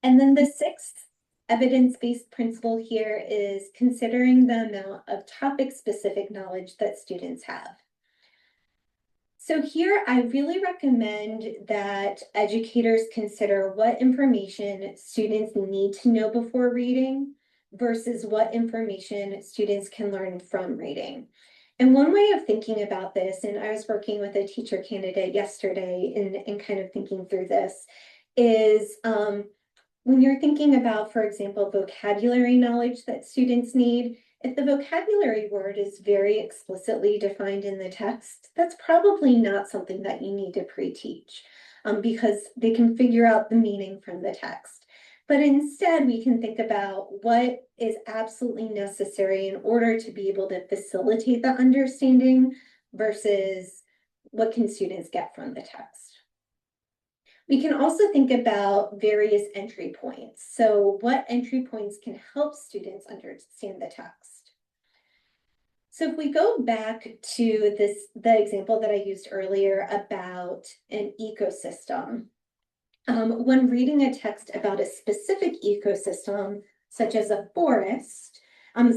And then the sixth evidence-based principle here is considering the amount of topic-specific knowledge that students have. So here, I really recommend that educators consider what information students need to know before reading versus what information students can learn from reading. And one way of thinking about this, and I was working with a teacher candidate yesterday and kind of thinking through this, is when you're thinking about, for example, vocabulary knowledge that students need, if the vocabulary word is very explicitly defined in the text, that's probably not something that you need to pre-teach because they can figure out the meaning from the text. But instead, we can think about what is absolutely necessary in order to be able to facilitate the understanding versus what can students get from the text. We can also think about various entry points. So what entry points can help students understand the text? So if we go back to the example that I used earlier about an ecosystem, when reading a text about a specific ecosystem, such as a forest,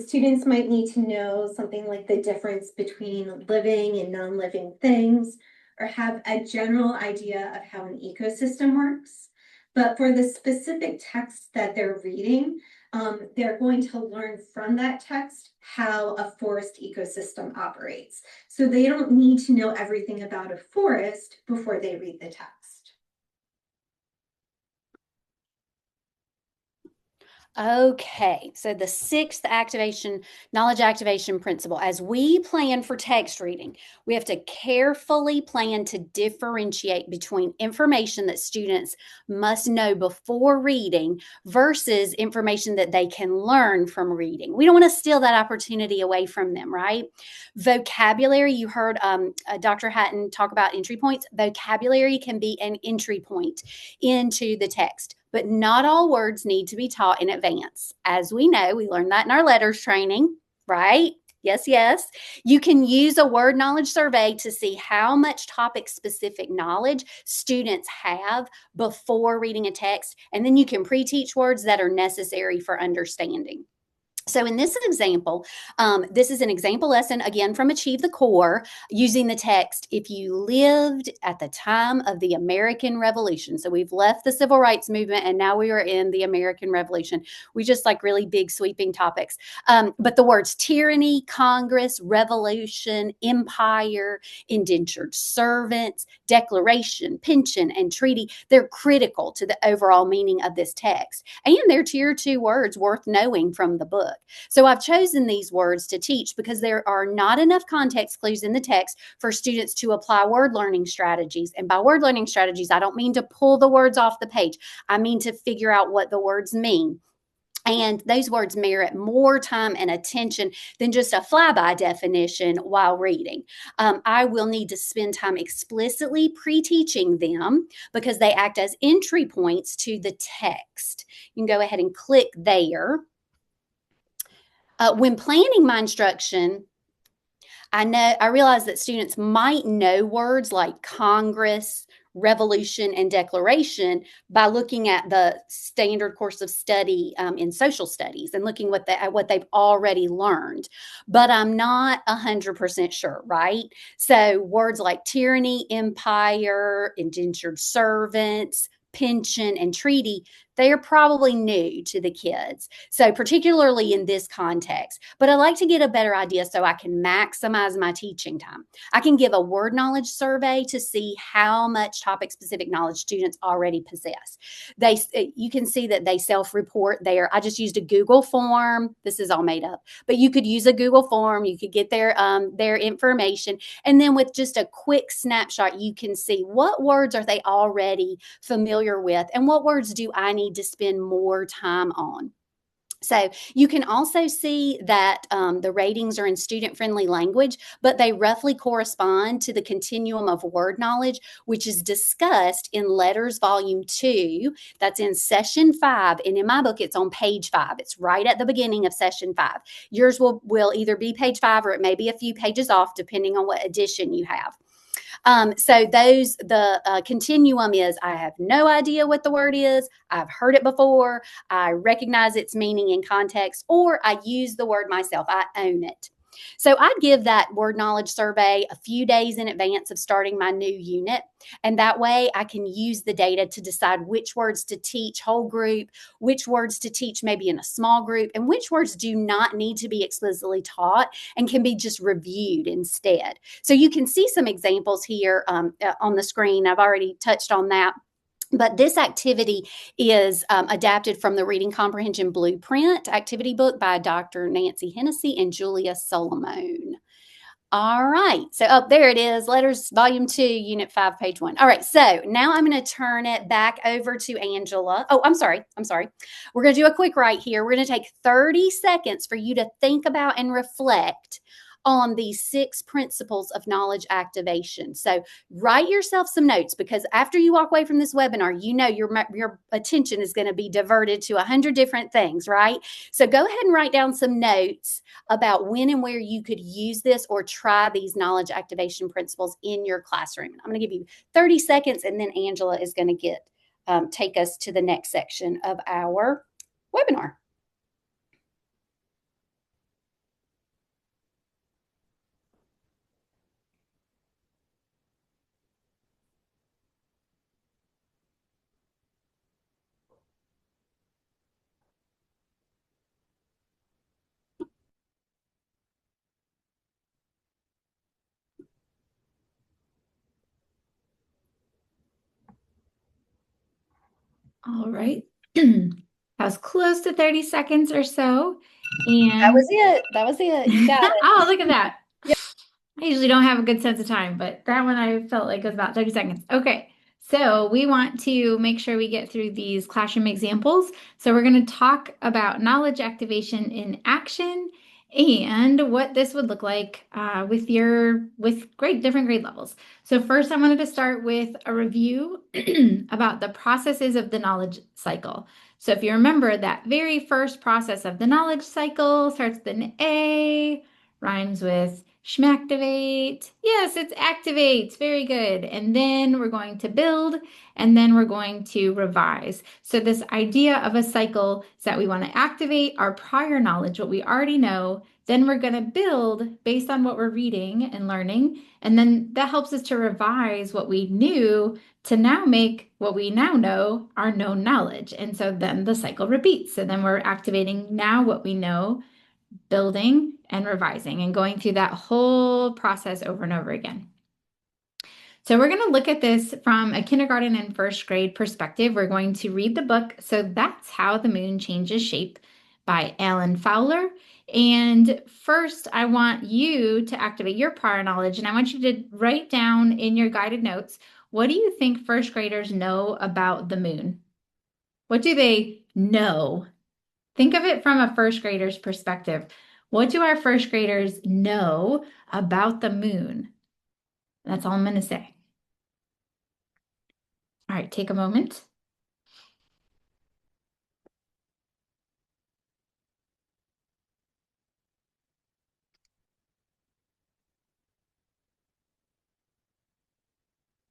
students might need to know something like the difference between living and non-living things, or have a general idea of how an ecosystem works. But for the specific text that they're reading, they're going to learn from that text how a forest ecosystem operates. So they don't need to know everything about a forest before they read the text. Okay, so the sixth knowledge activation principle, as we plan for text reading, we have to carefully plan to differentiate between information that students must know before reading versus information that they can learn from reading. We don't want to steal that opportunity away from them, right? Vocabulary, you heard Dr. Hatton talk about entry points. Vocabulary can be an entry point into the text. But not all words need to be taught in advance. As we know, we learned that in our LETRS training, right? Yes, yes. You can use a word knowledge survey to see how much topic-specific knowledge students have before reading a text, and then you can pre-teach words that are necessary for understanding. So in this example, this is an example lesson, again, from Achieve the Core, using the text, if you lived at the time of the American Revolution. So we've left the Civil Rights Movement, and now we are in the American Revolution. We just like really big, sweeping topics. But the words tyranny, Congress, revolution, empire, indentured servants, declaration, pension, and treaty, they're critical to the overall meaning of this text. And they're tier 2 words worth knowing from the book. So I've chosen these words to teach because there are not enough context clues in the text for students to apply word learning strategies. And by word learning strategies, I don't mean to pull the words off the page. I mean to figure out what the words mean. And those words merit more time and attention than just a flyby definition while reading. I will need to spend time explicitly pre-teaching them because they act as entry points to the text. You can go ahead and click there. When planning my instruction, I realize that students might know words like Congress, revolution, and declaration by looking at the standard course of study in social studies and looking at what they've already learned. But I'm not 100% sure, right? So words like tyranny, empire, indentured servants, pension, and treaty, they are probably new to the kids. So particularly in this context, but I like to get a better idea so I can maximize my teaching time. I can give a word knowledge survey to see how much topic specific knowledge students already possess. You can see that they self-report there. I just used a Google form. This is all made up, but you could use a Google form. You could get their information. And then with just a quick snapshot, you can see what words are they already familiar with and what words do I need to spend more time on. So you can also see that the ratings are in student-friendly language, but they roughly correspond to the continuum of word knowledge, which is discussed in LETRS Volume 2. That's in Session 5. And in my book, it's on page 5. It's right at the beginning of Session 5. Yours will either be page 5 or it may be a few pages off, depending on what edition you have. So the continuum is I have no idea what the word is. I've heard it before. I recognize its meaning in context, or I use the word myself. I own it. So I'd give that word knowledge survey a few days in advance of starting my new unit. And that way I can use the data to decide which words to teach whole group, which words to teach maybe in a small group, and which words do not need to be explicitly taught and can be just reviewed instead. So you can see some examples here on the screen. I've already touched on that. But this activity is adapted from the Reading Comprehension Blueprint activity book by Dr. Nancy Hennessy and Julia Solomon. All right, so there it is, LETRS Volume 2, Unit 5, page 1. All right, so now I'm going to turn it back over to Angela. Oh, I'm sorry. We're going to do a quick write here. We're going to take 30 seconds for you to think about and reflect on these 6 principles of knowledge activation. So write yourself some notes, because after you walk away from this webinar, you know your attention is going to be diverted to 100 different things, right? So go ahead and write down some notes about when and where you could use this or try these knowledge activation principles in your classroom. I'm going to give you 30 seconds, and then Angela is going to take us to the next section of our webinar. All right. That was close to 30 seconds or so. And That was it. You got it. Oh, look at that. Yep. I usually don't have a good sense of time, but that one I felt like was about 30 seconds. Okay. So we want to make sure we get through these classroom examples. So we're going to talk about knowledge activation in action and what this would look like with different grade levels. So first, I wanted to start with a review about the processes of the knowledge cycle. So if you remember, that very first process of the knowledge cycle starts with an A, rhymes with schmactivate. Yes, it's activates. Very good. And then we're going to build, and then we're going to revise. So this idea of a cycle is that we want to activate our prior knowledge, what we already know. Then we're going to build based on what we're reading and learning. And then that helps us to revise what we knew to now make what we now know our known knowledge. And so then the cycle repeats. So then we're activating now what we know, building and revising, and going through that whole process over and over again. So we're going to look at this from a kindergarten and first grade perspective. We're going to read the book, So That's How the Moon Changes Shape by Alan Fowler. And first, I want you to activate your prior knowledge, and I want you to write down in your guided notes, what do you think first graders know about the moon? What do they know? Think of it from a first grader's perspective. What do our first graders know about the moon? That's all I'm going to say. All right, take a moment.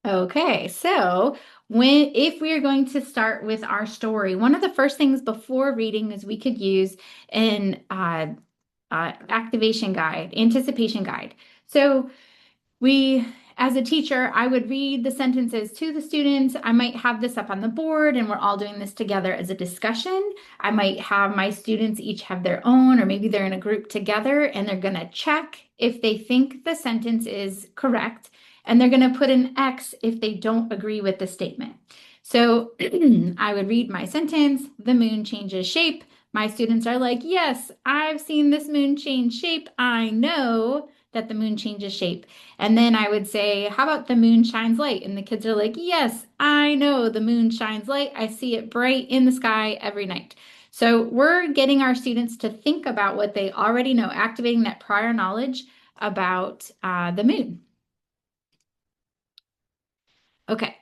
Okay, so if we are going to start with our story, one of the first things before reading is we could use an activation guide, anticipation guide. So we as a teacher, I would read the sentences to the students. I might have this up on the board and we're all doing this together as a discussion. I might have my students each have their own, or maybe they're in a group together and they're going to check if they think the sentence is correct. And they're going to put an X if they don't agree with the statement. So I would read my sentence, the moon changes shape. My students are like, yes, I've seen this moon change shape. I know that the moon changes shape. And then I would say, how about the moon shines light? And the kids are like, yes, I know the moon shines light. I see it bright in the sky every night. So we're getting our students to think about what they already know, activating that prior knowledge about the moon. Okay,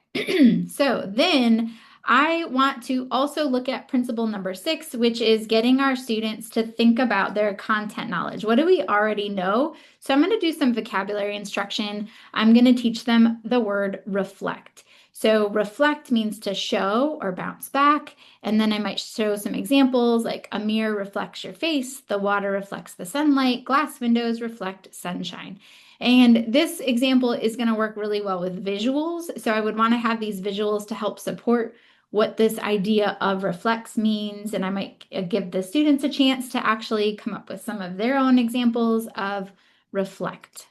so then I want to also look at principle number 6, which is getting our students to think about their content knowledge. What do we already know? So I'm going to do some vocabulary instruction. I'm going to teach them the word reflect. So reflect means to show or bounce back. And then I might show some examples like a mirror reflects your face, the water reflects the sunlight, glass windows reflect sunshine. And this example is going to work really well with visuals. So I would want to have these visuals to help support what this idea of reflects means. And I might give the students a chance to actually come up with some of their own examples of reflect.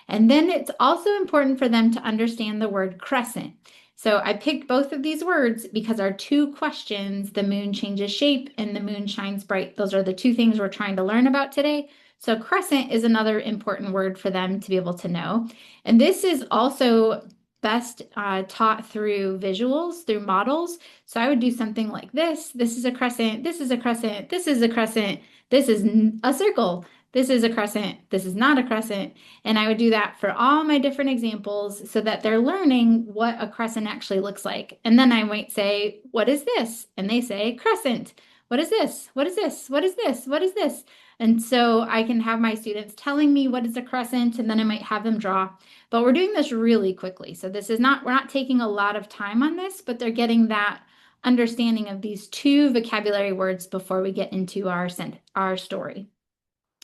And then it's also important for them to understand the word crescent. So I picked both of these words because our two questions, the moon changes shape and the moon shines bright, those are the two things we're trying to learn about today. So crescent is another important word for them to be able to know. And this is also best taught through visuals, through models. So I would do something like this. This is a crescent, this is a crescent, this is a crescent, this is a circle, this is a crescent, this is not a crescent. And I would do that for all my different examples so that they're learning what a crescent actually looks like. And then I might say, what is this? And they say crescent. What is this? What is this? What is this? What is this? And so I can have my students telling me what is a crescent, and then I might have them draw. But we're doing this really quickly. So this is not, we're not taking a lot of time on this, but they're getting that understanding of these two vocabulary words before we get into our story.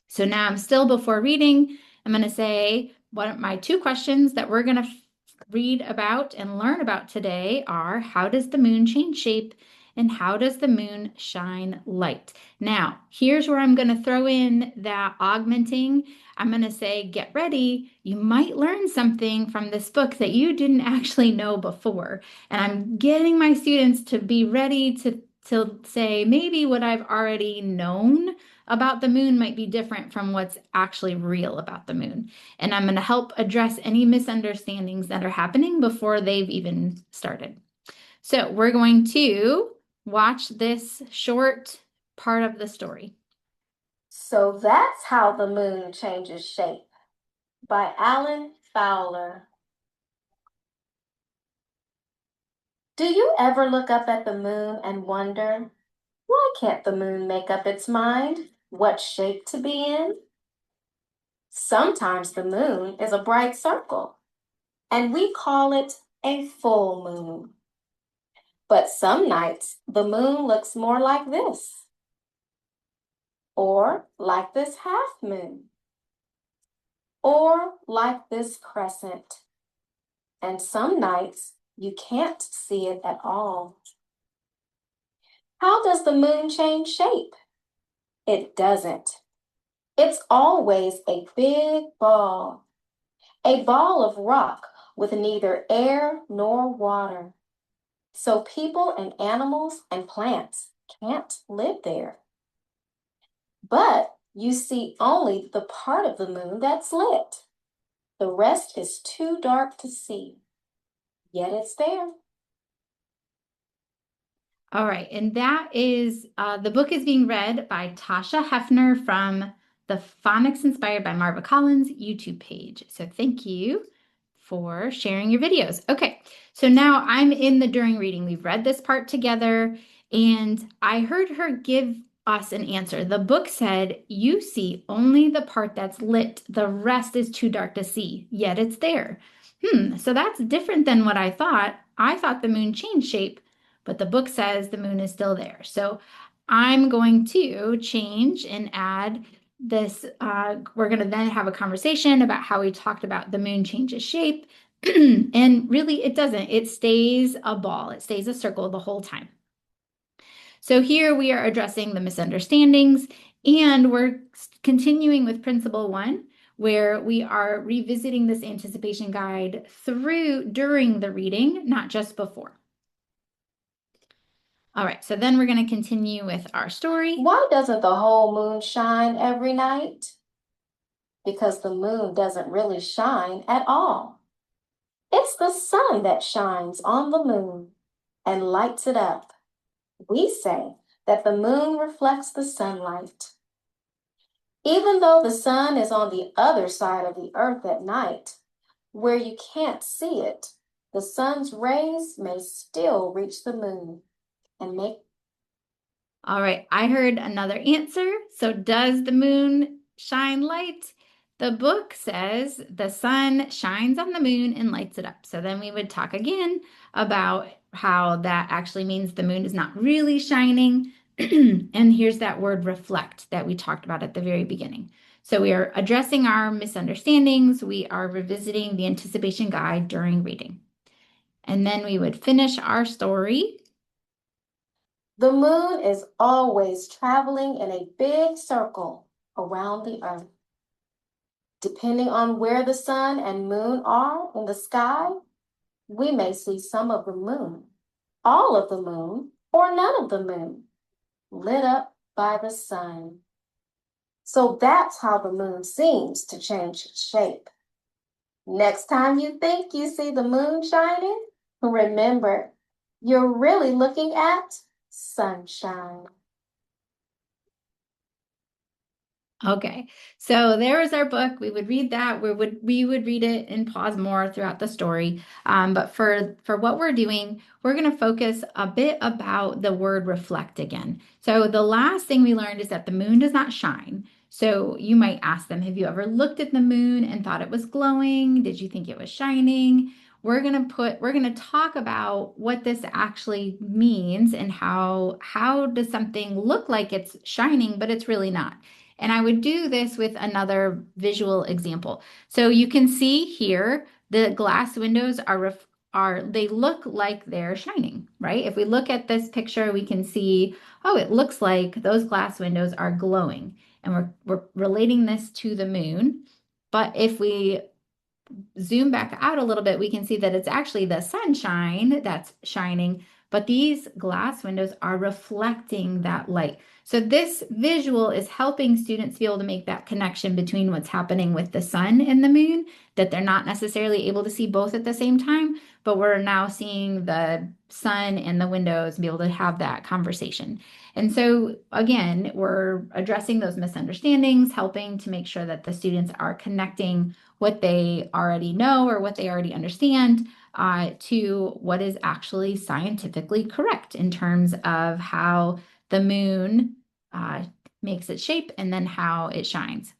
So now I'm still before reading. I'm going to say what my two questions that we're going to read about and learn about today are, how does the moon change shape and how does the moon shine light? Now, here's where I'm going to throw in that augmenting. I'm going to say, get ready. You might learn something from this book that you didn't actually know before. And I'm getting my students to be ready to say maybe what I've already known about the moon might be different from what's actually real about the moon. And I'm going to help address any misunderstandings that are happening before they've even started. So we're going to watch this short part of the story. So That's How the Moon Changes Shape by Alan Fowler. Do you ever look up at the moon and wonder, why can't the moon make up its mind what shape to be in? Sometimes the moon is a bright circle, and we call it a full moon. But some nights the moon looks more like this, or like this half moon, or like this crescent. And some nights you can't see it at all. How does the moon change shape? It doesn't. It's always a big ball, a ball of rock with neither air nor water. So people and animals and plants can't live there. But you see only the part of the moon that's lit. The rest is too dark to see, yet it's there. All right, and that is, the book is being read by Tasha Hefner from the Phonics Inspired by Marva Collins YouTube page. So thank you for sharing your videos. Okay, so now I'm in the during reading. We've read this part together, and I heard her give us an answer. The book said, you see only the part that's lit. The rest is too dark to see, yet it's there. So that's different than what I thought. I thought the moon changed shape, but the book says the moon is still there. So I'm going to change and add we're going to then have a conversation about how we talked about the moon changes shape. And really, it doesn't. It stays a ball. It stays a circle the whole time. So here we are addressing the misunderstandings, and we're continuing with principle 1, where we are revisiting this anticipation guide during the reading, not just before. All right, so then we're going to continue with our story. Why doesn't the whole moon shine every night? Because the moon doesn't really shine at all. It's the sun that shines on the moon and lights it up. We say that the moon reflects the sunlight. Even though the sun is on the other side of the earth at night, where you can't see it, the sun's rays may still reach the moon and make. All right, I heard another answer. So does the moon shine light? The book says the sun shines on the moon and lights it up. So then we would talk again about how that actually means the moon is not really shining. And here's that word reflect that we talked about at the very beginning. So we are addressing our misunderstandings. We are revisiting the anticipation guide during reading. And then we would finish our story. The moon is always traveling in a big circle around the earth. Depending on where the sun and moon are in the sky, we may see some of the moon, all of the moon, or none of the moon, lit up by the sun. So that's how the moon seems to change its shape. Next time you think you see the moon shining, remember, you're really looking at sunshine. Okay, so there is our book. We would read that. We would read it and pause more throughout the story. But for what we're doing, we're going to focus a bit about the word reflect again. So the last thing we learned is that the moon does not shine. So you might ask them, have you ever looked at the moon and thought it was glowing? Did you think it was shining? We're going to talk about what this actually means and how does something look like it's shining, but it's really not. And I would do this with another visual example. So you can see here, the glass windows they look like they're shining, right? If we look at this picture, we can see, oh, it looks like those glass windows are glowing. And we're relating this to the moon. But if we zoom back out a little bit, we can see that it's actually the sunshine that's shining, but these glass windows are reflecting that light. So this visual is helping students be able to make that connection between what's happening with the sun and the moon, that they're not necessarily able to see both at the same time, but we're now seeing the sun and the windows and be able to have that conversation. And so again, we're addressing those misunderstandings, helping to make sure that the students are connecting what they already know or what they already understand to what is actually scientifically correct in terms of how the moon makes its shape and then how it shines.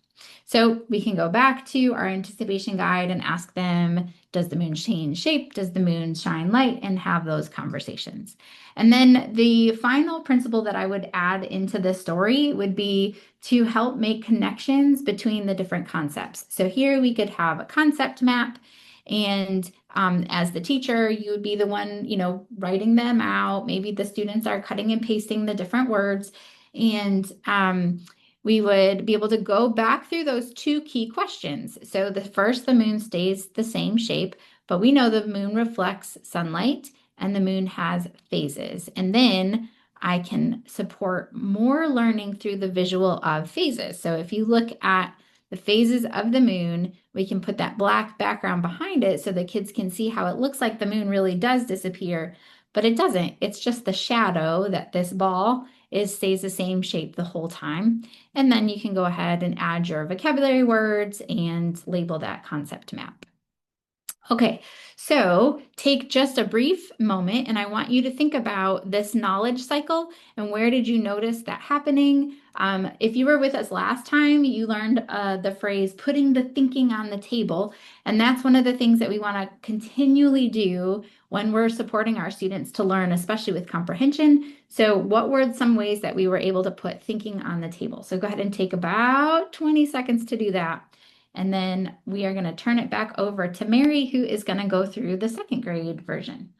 So we can go back to our anticipation guide and ask them, does the moon change shape? Does the moon shine light? And have those conversations. And then the final principle that I would add into the story would be to help make connections between the different concepts. So here we could have a concept map, and as the teacher, you would be the one, writing them out. Maybe the students are cutting and pasting the different words, and we would be able to go back through those two key questions. So the moon stays the same shape, but we know the moon reflects sunlight and the moon has phases. And then I can support more learning through the visual of phases. So if you look at the phases of the moon, we can put that black background behind it so the kids can see how it looks like the moon really does disappear, but it doesn't. It's just the shadow that this ball stays the same shape the whole time. And then you can go ahead and add your vocabulary words and label that concept map. Okay, so take just a brief moment and I want you to think about this knowledge cycle and where did you notice that happening? If you were with us last time, you learned the phrase putting the thinking on the table. And that's one of the things that we want to continually do when we're supporting our students to learn, especially with comprehension. So what were some ways that we were able to put thinking on the table? So go ahead and take about 20 seconds to do that. And then we are going to turn it back over to Mary, who is going to go through the second grade version.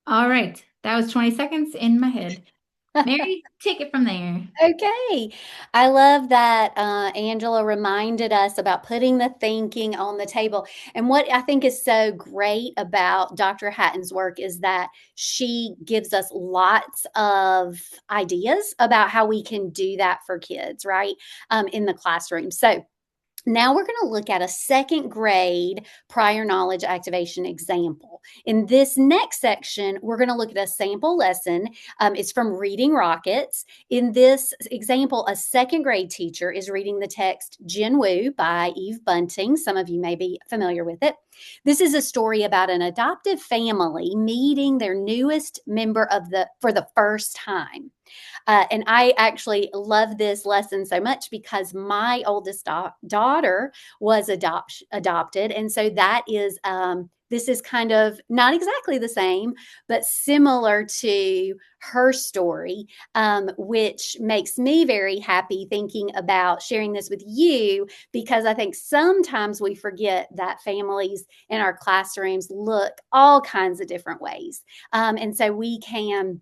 All right, that was 20 seconds in my head. Mary, take it from there. Okay. I love that Angela reminded us about putting the thinking on the table. And what I think is so great about Dr. Hatton's work is that she gives us lots of ideas about how we can do that for kids, right, in the classroom. So now we're going to look at a second grade prior knowledge activation example. In this next section, we're going to look at a sample lesson. It's from Reading Rockets. In this example, a second grade teacher is reading the text Jin Woo by Eve Bunting. Some of you may be familiar with it. This is a story about an adoptive family meeting their newest member for the first time. And I actually love this lesson so much because my oldest daughter was adopted. And so that is, this is kind of not exactly the same, but similar to her story, which makes me very happy thinking about sharing this with you, because I think sometimes we forget that families in our classrooms look all kinds of different ways. And so we can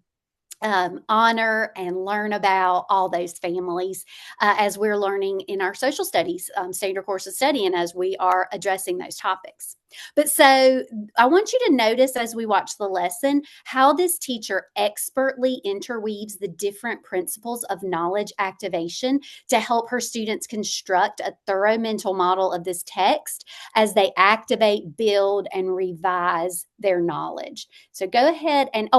honor and learn about all those families as we're learning in our social studies standard course of study and as we are addressing those topics. But so I want you to notice as we watch the lesson how this teacher expertly interweaves the different principles of knowledge activation to help her students construct a thorough mental model of this text as they activate, build, and revise their knowledge. So go ahead and,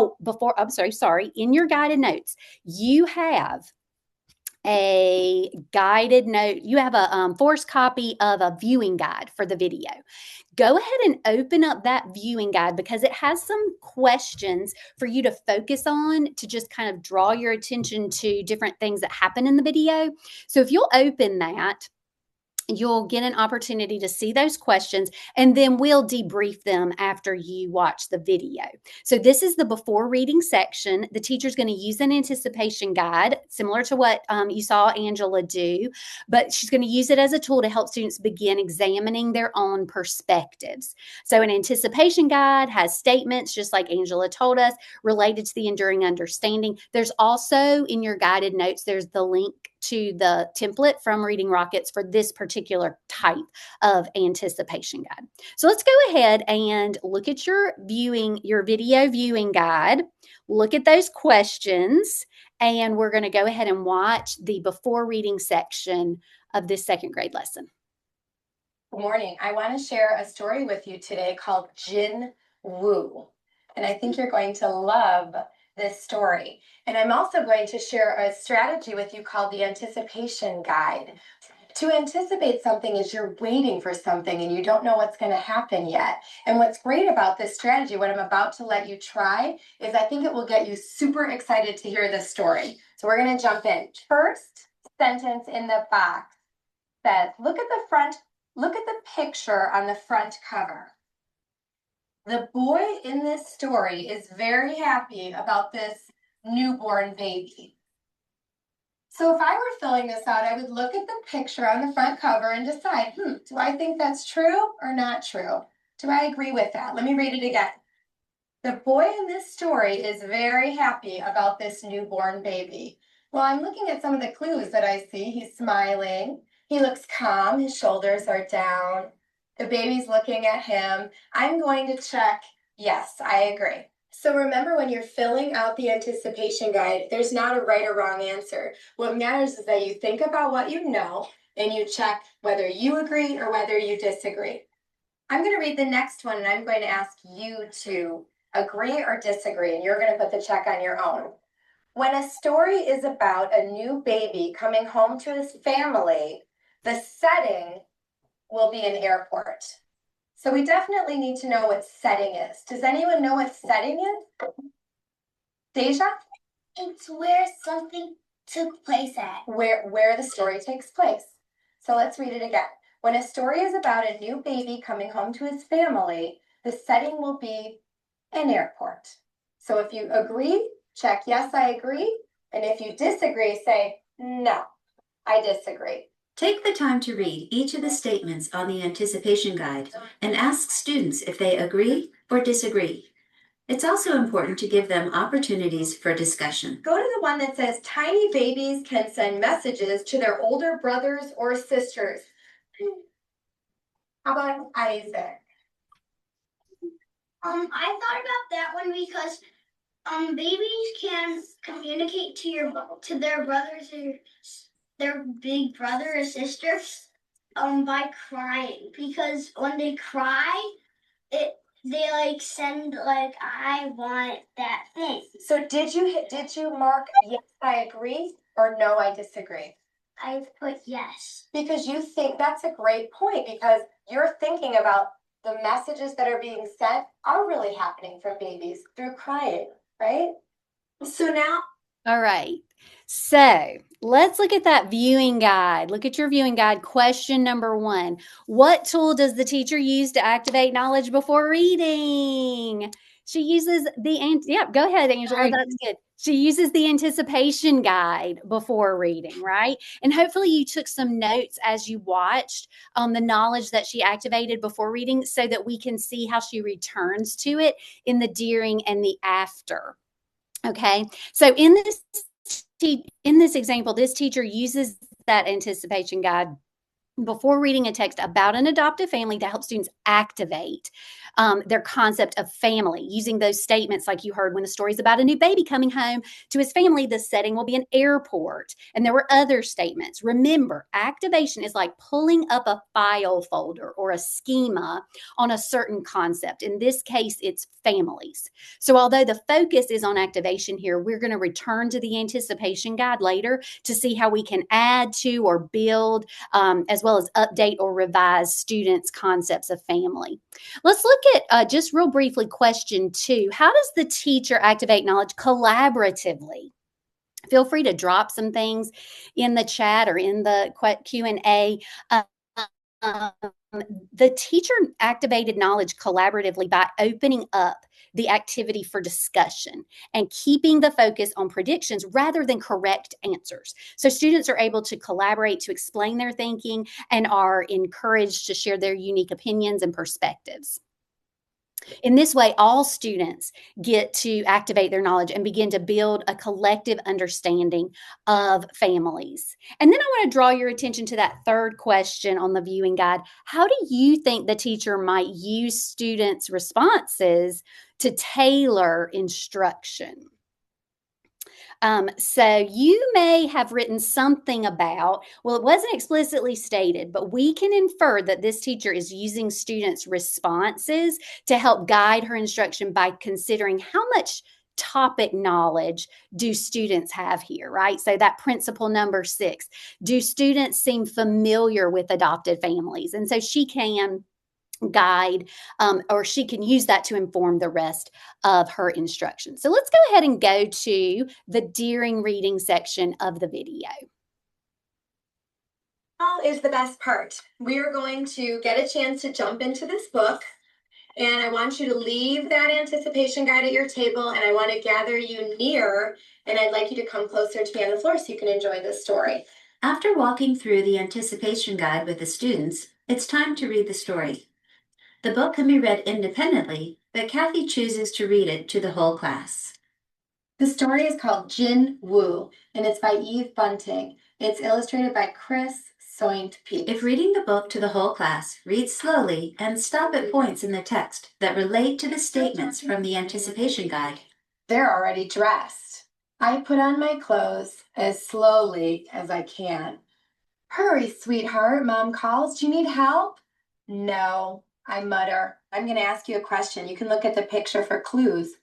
sorry, in your guided notes, you have a guided note. You have a forced copy of a viewing guide for the video. Go ahead and open up that viewing guide because it has some questions for you to focus on to just kind of draw your attention to different things that happen in the video. So if you'll open that, you'll get an opportunity to see those questions, and then we'll debrief them after you watch the video. So this is the before reading section. The teacher's going to use an anticipation guide, similar to what you saw Angela do, but she's going to use it as a tool to help students begin examining their own perspectives. So an anticipation guide has statements, just like Angela told us, related to the enduring understanding. There's also in your guided notes, there's the link to the template from Reading Rockets for this particular type of anticipation guide. So let's go ahead and look at your video viewing guide. Look at those questions, and we're going to go ahead and watch the before reading section of this second grade lesson. Good morning. I want to share a story with you today called Jin Woo. And I think you're going to love this story. And I'm also going to share a strategy with you called the anticipation guide. To anticipate something is you're waiting for something and you don't know what's going to happen yet. And what's great about this strategy, what I'm about to let you try, is I think it will get you super excited to hear this story. So we're going to jump in. First sentence in the box says, look at the picture on the front cover. The boy in this story is very happy about this newborn baby. So if I were filling this out, I would look at the picture on the front cover and decide, do I think that's true or not true? Do I agree with that? Let me read it again. The boy in this story is very happy about this newborn baby. Well, I'm looking at some of the clues that I see. He's smiling. He looks calm. His shoulders are down. The baby's looking at him. I'm going to check, yes, I agree. So remember, when you're filling out the anticipation guide, there's not a right or wrong answer. What matters is that you think about what you know and you check whether you agree or whether you disagree. I'm going to read the next one, and I'm going to ask you to agree or disagree, and you're going to put the check on your own. When a story is about a new baby coming home to his family, the setting will be an airport. So we definitely need to know what setting is. Does anyone know what setting is? Deja? It's where something took place at. Where the story takes place. So let's read it again. When a story is about a new baby coming home to his family, the setting will be an airport. So if you agree, check yes, I agree. And if you disagree, say no, I disagree. Take the time to read each of the statements on the anticipation guide and ask students if they agree or disagree. It's also important to give them opportunities for discussion. Go to the one that says tiny babies can send messages to their older brothers or sisters. How about Isaac? I thought about that one because babies can communicate to their brothers or their big brother or sister by crying, because when they cry they like send like I want that thing. So did you mark yes, I agree, or no, I disagree? I put yes. Because you think that's a great point, because you're thinking about the messages that are being sent are really happening from babies through crying, right? So now, All right. So let's look at that viewing guide. Look at your viewing guide. Question number 1. What tool does the teacher use to activate knowledge before reading? She uses go ahead, Angela. Sorry. That's good. She uses the anticipation guide before reading, right? And hopefully you took some notes as you watched on the knowledge that she activated before reading, so that we can see how she returns to it in the during and the after. Okay, so in this example, this teacher uses that anticipation guide before reading a text about an adoptive family to help students activate their concept of family, using those statements like you heard. When the story is about a new baby coming home to his family, the setting will be an airport. And there were other statements. Remember, activation is like pulling up a file folder or a schema on a certain concept. In this case, it's families. So although the focus is on activation here, we're going to return to the anticipation guide later to see how we can add to or build as well as update or revise students' concepts of family. Let's look at just real briefly question 2. How does the teacher activate knowledge collaboratively? Feel free to drop some things in the chat or in the Q&A. The teacher activated knowledge collaboratively by opening up the activity for discussion and keeping the focus on predictions rather than correct answers. So students are able to collaborate to explain their thinking and are encouraged to share their unique opinions and perspectives. In this way, all students get to activate their knowledge and begin to build a collective understanding of families. And then I want to draw your attention to that third question on the viewing guide. How do you think the teacher might use students' responses to tailor instruction? So you may have written something about, well, it wasn't explicitly stated, but we can infer that this teacher is using students' responses to help guide her instruction by considering how much topic knowledge do students have here, right? So that principle number 6, do students seem familiar with adopted families? And so she can guide or she can use that to inform the rest of her instruction. So let's go ahead and go to the during reading section of the video. Now is the best part. We are going to get a chance to jump into this book, and I want you to leave that anticipation guide at your table, and I want to gather you near, and I'd like you to come closer to me on the floor so you can enjoy this story. After walking through the anticipation guide with the students, it's time to read the story. The book can be read independently, but Kathy chooses to read it to the whole class. The story is called Jin Woo, and it's by Eve Bunting. It's illustrated by Chris Soint-Peak. If reading the book to the whole class, read slowly and stop at points in the text that relate to the statements from the anticipation guide. They're already dressed. I put on my clothes as slowly as I can. Hurry, sweetheart, Mom calls. Do you need help? No, I mutter. I'm going to ask you a question. You can look at the picture for clues.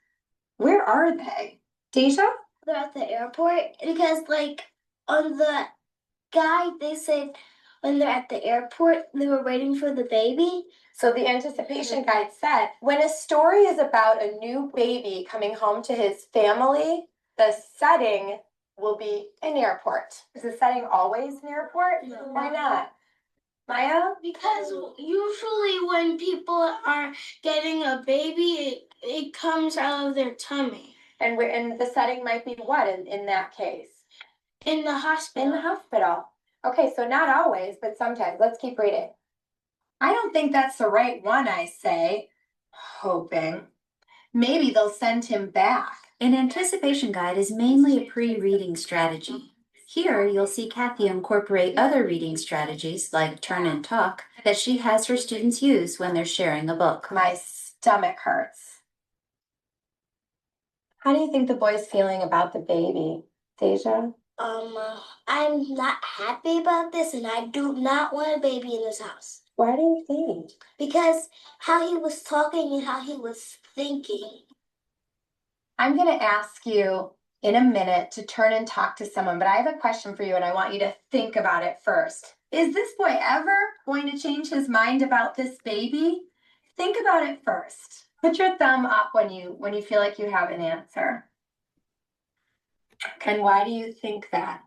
Where are they? Deja? They're at the airport because, like, on the guide, they said when they're at the airport, they were waiting for the baby. So the anticipation guide said, when a story is about a new baby coming home to his family, the setting will be an airport. Is the setting always an airport? No. Why not? Maya? Because usually when people are getting a baby, it comes out of their tummy. And the setting might be what in that case? In the hospital. In the hospital. Okay, so not always, but sometimes. Let's keep reading. I don't think that's the right one, I say, hoping. Maybe they'll send him back. An anticipation guide is mainly a pre-reading strategy. Here, you'll see Kathy incorporate other reading strategies, like turn and talk, that she has her students use when they're sharing a book. My stomach hurts. How do you think the boy's feeling about the baby, Deja? I'm not happy about this, and I do not want a baby in this house. Why do you think? Because how he was talking and how he was thinking. I'm going to ask you in a minute to turn and talk to someone, but I have a question for you and I want you to think about it first. Is this boy ever going to change his mind about this baby? Think about it first. Put your thumb up when you feel like you have an answer. And why do you think that?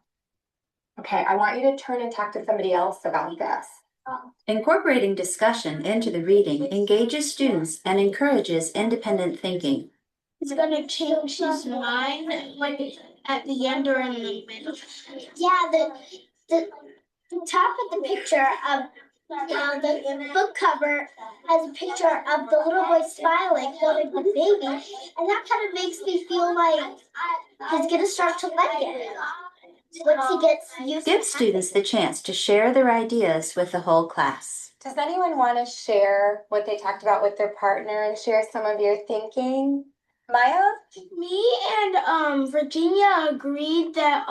Okay, I want you to turn and talk to somebody else about this. Incorporating discussion into the reading engages students and encourages independent thinking. He's gonna change his mind like at the end or in the middle. Yeah, the top of the picture of the book cover has a picture of the little boy smiling, holding the baby, and that kind of makes me feel like he's gonna start to like it once he gets used to it. Give students the chance to share their ideas with the whole class. Does anyone want to share what they talked about with their partner and share some of your thinking? Maya? Me and Virginia agreed that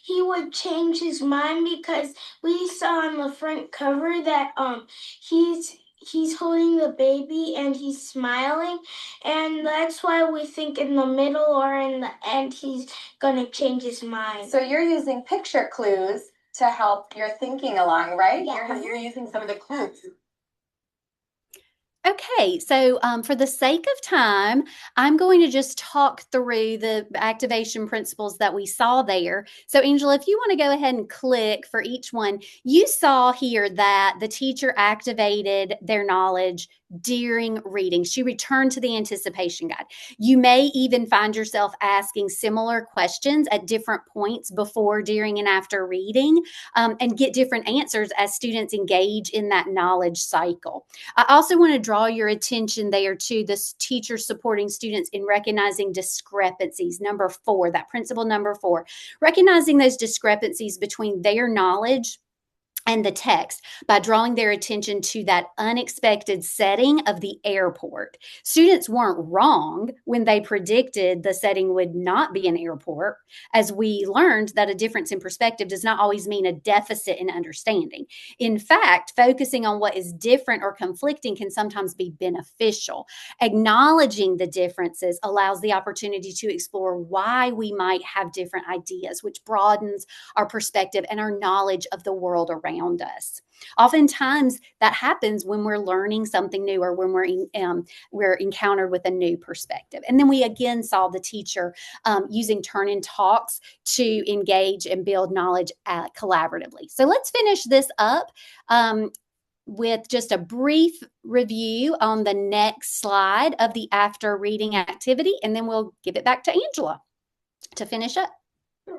he would change his mind because we saw on the front cover that he's holding the baby and he's smiling, and that's why we think in the middle or in the end he's gonna change his mind. So you're using picture clues to help your thinking along, right? Yeah. You're using some of the clues. Okay, so for the sake of time, I'm going to just talk through the activation principles that we saw there. So Angela, if you want to go ahead and click for each one, you saw here that the teacher activated their knowledge during reading. She returned to the anticipation guide. You may even find yourself asking similar questions at different points before, during, and after reading, and get different answers as students engage in that knowledge cycle. I also want to draw your attention there to this teacher supporting students in recognizing discrepancies. Number 4, that principle number 4, recognizing those discrepancies between their knowledge and the text by drawing their attention to that unexpected setting of the airport. Students weren't wrong when they predicted the setting would not be an airport, as we learned that a difference in perspective does not always mean a deficit in understanding. In fact, focusing on what is different or conflicting can sometimes be beneficial. Acknowledging the differences allows the opportunity to explore why we might have different ideas, which broadens our perspective and our knowledge of the world around us. Oftentimes that happens when we're learning something new or when we're encountered with a new perspective. And then we again saw the teacher using turn and talks to engage and build knowledge collaboratively. So let's finish this up with just a brief review on the next slide of the after reading activity, and then we'll give it back to Angela to finish up.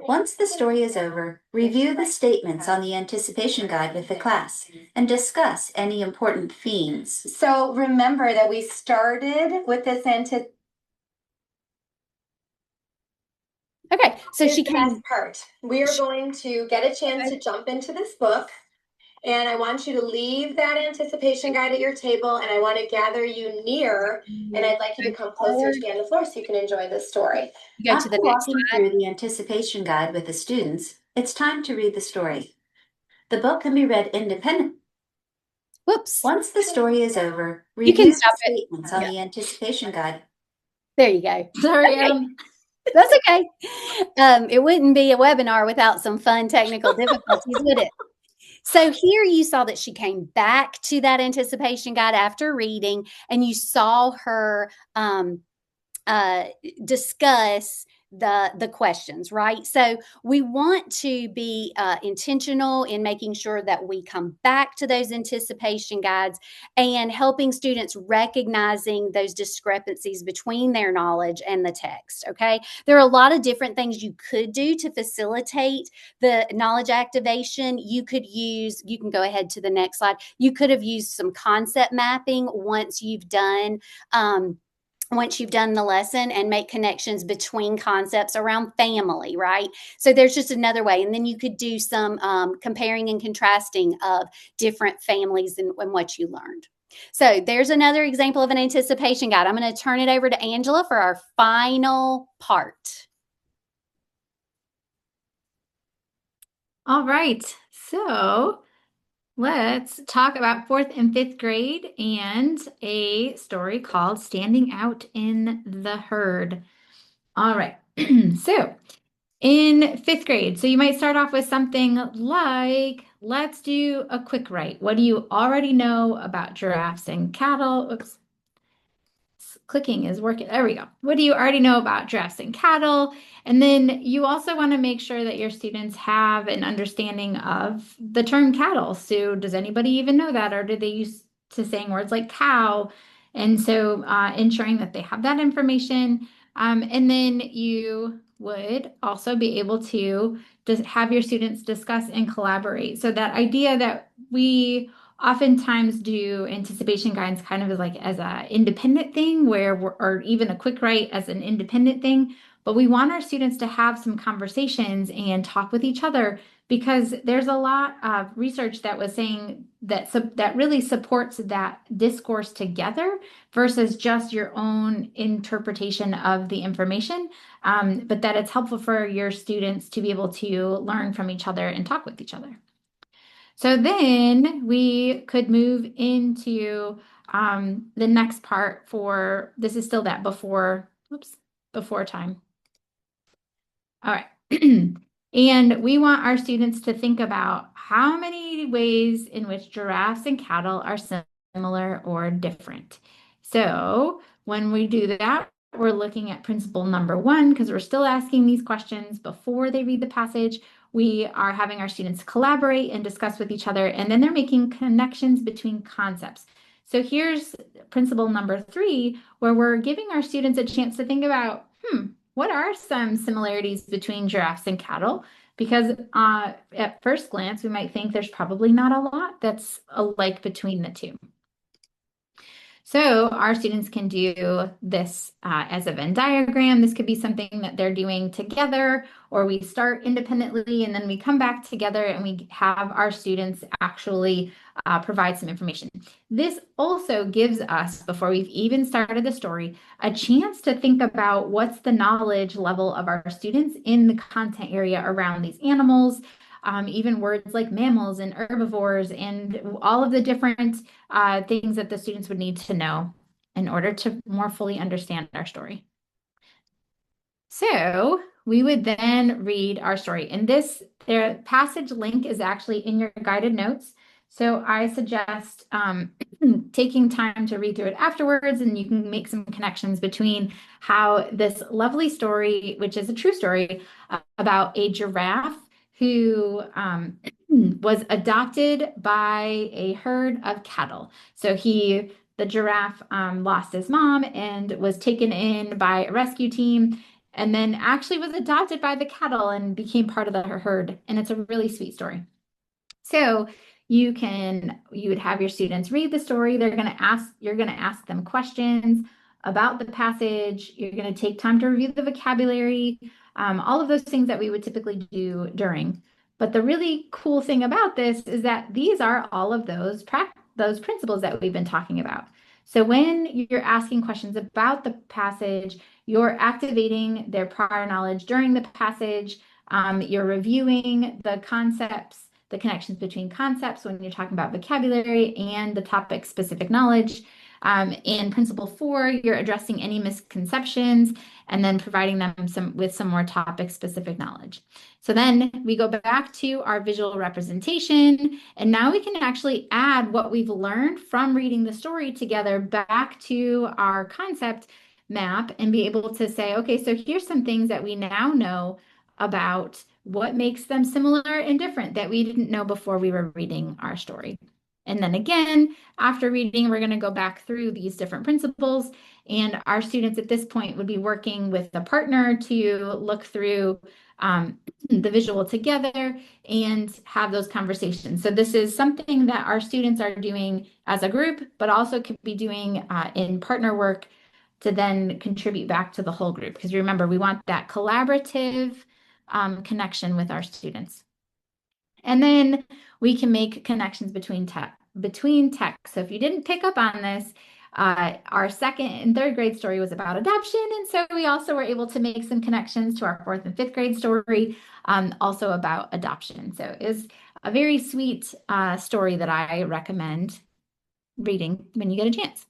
Once the story is over, review the statements on the anticipation guide with the class and discuss any important themes. So remember that we started with this Okay, so she the came. best part. We are going to get a chance to jump into this book. And I want you to leave that anticipation guide at your table, and I want to gather you near, and I'd like you to come closer to me on the floor so you can enjoy this story. Go to the next Walking slide. through the anticipation guide with the students, it's time to read the story. The book can be read independently. Whoops. Once the story is over, You can review stop the it. statements on the anticipation guide. There you go. Sorry, Okay. Adam. That's okay. It wouldn't be a webinar without some fun technical difficulties, would it? So here you saw that she came back to that anticipation guide after reading, and you saw her discuss the questions, right? So we want to be intentional in making sure that we come back to those anticipation guides and helping students recognizing those discrepancies between their knowledge and the text, okay? There are a lot of different things you could do to facilitate the knowledge activation. You can go ahead to the next slide. You could have used some concept mapping once you've done the lesson and make connections between concepts around family, right? So there's just another way. And then you could do some comparing and contrasting of different families and what you learned. So there's another example of an anticipation guide. I'm going to turn it over to Angela for our final part. All right, so let's talk about 4th and 5th grade and a story called Standing Out in the Herd. All right, so in 5th grade, so you might start off with something like, let's do a quick write. What do you already know about giraffes and cattle? Oops. Clicking is working. There we go. What do you already know about giraffes and cattle? And then you also want to make sure that your students have an understanding of the term cattle. So does anybody even know that? Or do they use to saying words like cow? And so ensuring that they have that information. And then you would also be able to just have your students discuss and collaborate. So that idea that we oftentimes do anticipation guides kind of as a independent thing or even a quick write as an independent thing, but we want our students to have some conversations and talk with each other, because there's a lot of research that was saying that really supports that discourse together versus just your own interpretation of the information, but that it's helpful for your students to be able to learn from each other and talk with each other. So then we could move into the next part this is still that before time. All right. And we want our students to think about how many ways in which giraffes and cattle are similar or different. So when we do that, we're looking at principle number 1, because we're still asking these questions before they read the passage. We are having our students collaborate and discuss with each other, and then they're making connections between concepts. So here's principle number 3, where we're giving our students a chance to think about, what are some similarities between giraffes and cattle? Because at first glance, we might think there's probably not a lot that's alike between the two. So our students can do this as a Venn diagram. This could be something that they're doing together, or we start independently and then we come back together and we have our students actually provide some information. This also gives us, before we've even started the story, a chance to think about what's the knowledge level of our students in the content area around these animals, even words like mammals and herbivores and all of the different things that the students would need to know in order to more fully understand our story. So we would then read our story. And their passage link is actually in your guided notes. So I suggest taking time to read through it afterwards, and you can make some connections between how this lovely story, which is a true story about a giraffe who was adopted by a herd of cattle. So the giraffe lost his mom and was taken in by a rescue team, and then actually was adopted by the cattle and became part of the herd. And it's a really sweet story. So you would have your students read the story. You're going to ask them questions about the passage. You're going to take time to review the vocabulary, all of those things that we would typically do during. But the really cool thing about this is that these are all of those principles that we've been talking about. So when you're asking questions about the passage, you're activating their prior knowledge during the passage. You're reviewing the concepts the connections between concepts when you're talking about vocabulary and the topic-specific knowledge. In Principle 4, you're addressing any misconceptions and then providing them with some more topic-specific knowledge. So then we go back to our visual representation, and now we can actually add what we've learned from reading the story together back to our concept map and be able to say, okay, so here's some things that we now know about what makes them similar and different that we didn't know before we were reading our story. And then again, after reading, we're going to go back through these different principles, and our students at this point would be working with a partner to look through the visual together and have those conversations. So this is something that our students are doing as a group, but also could be doing in partner work to then contribute back to the whole group. Because remember, we want that collaborative connection with our students. And then we can make connections between texts. So if you didn't pick up on this, our second and third grade story was about adoption. And so we also were able to make some connections to our fourth and fifth grade story, also about adoption. So it was a very sweet story that I recommend reading when you get a chance.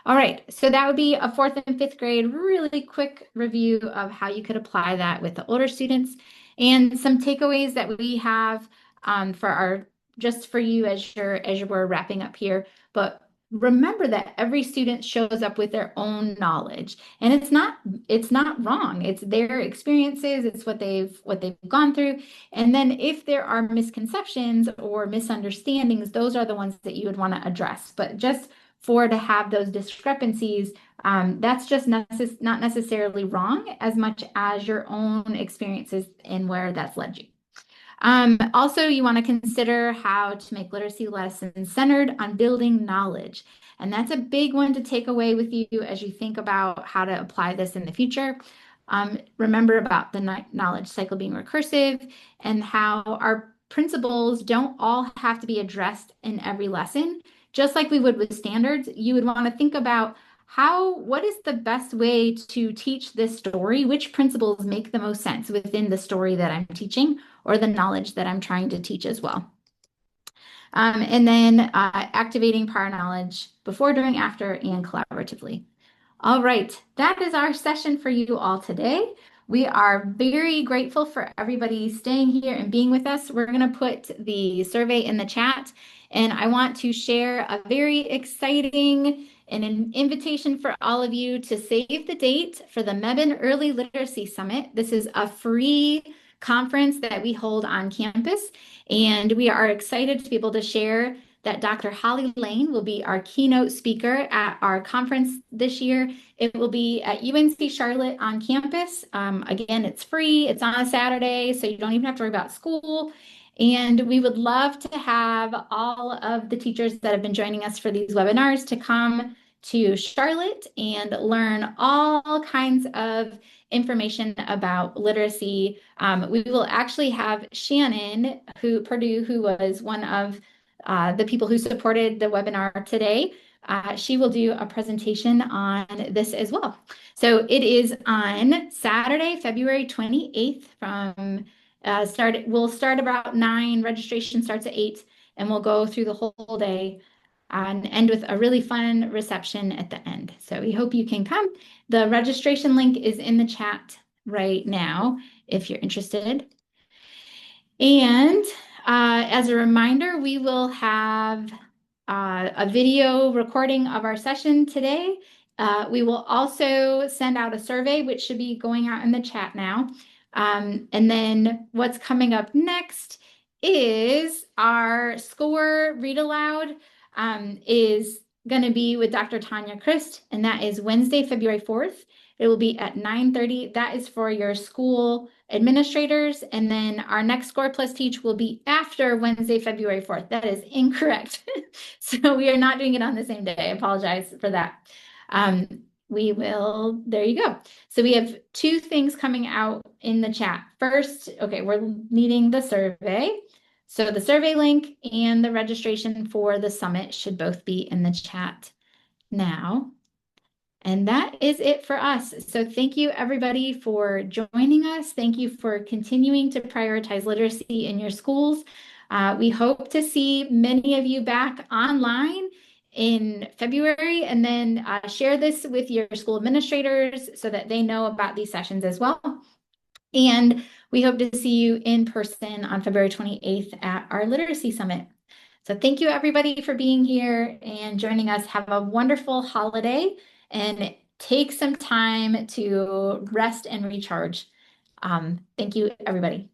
All right, so that would be a fourth and fifth grade really quick review of how you could apply that with the older students, and some takeaways that we have just for you as we're wrapping up here. But remember that every student shows up with their own knowledge, and it's not wrong. It's their experiences, it's what they've gone through. And then if there are misconceptions or misunderstandings, those are the ones that you would want to address. But just to have those discrepancies, that's just not necessarily wrong as much as your own experiences and where that's led you. Also, you want to consider how to make literacy lessons centered on building knowledge. And that's a big one to take away with you as you think about how to apply this in the future. Remember about the knowledge cycle being recursive and how our principles don't all have to be addressed in every lesson. Just like we would with standards, you would want to think about what is the best way to teach this story? Which principles make the most sense within the story that I'm teaching or the knowledge that I'm trying to teach as well. And then activating prior knowledge before, during, after, and collaboratively. All right, that is our session for you all today. We are very grateful for everybody staying here and being with us. We're going to put the survey in the chat, and I want to share a very exciting and an invitation for all of you to save the date for the Mebane Early Literacy Summit. This is a free conference that we hold on campus, and we are excited to be able to share that Dr. Holly Lane will be our keynote speaker at our conference this year. It will be at UNC Charlotte on campus. Again, it's free. It's on a Saturday, so you don't even have to worry about school. And we would love to have all of the teachers that have been joining us for these webinars to come to Charlotte and learn all kinds of information about literacy. We will actually have Shannon Purdue, who was one of the people who supported the webinar today. She will do a presentation on this as well. So it is on Saturday, February 28th from we'll start about 9, registration starts at 8, and we'll go through the whole day and end with a really fun reception at the end. So we hope you can come. The registration link is in the chat right now if you're interested. And as a reminder, we will have a video recording of our session today. We will also send out a survey, which should be going out in the chat now. And then what's coming up next is our SCORE read aloud is going to be with Dr. Tanya Christ, and that is Wednesday, February 4th. It will be at 9:30. That is for your school administrators. And then our next SCORE Plus Teach will be after Wednesday, February 4th. That is incorrect. So we are not doing it on the same day. I apologize for that. There you go. So we have 2 things coming out in the chat. First, okay, we're needing the survey. So the survey link and the registration for the summit should both be in the chat now. And that is it for us. So thank you everybody for joining us. Thank you for continuing to prioritize literacy in your schools. We hope to see many of you back online in February, and then share this with your school administrators so that they know about these sessions as well. And we hope to see you in person on February 28th at our Literacy Summit. So thank you everybody for being here and joining us. Have a wonderful holiday and take some time to rest and recharge. Thank you, everybody.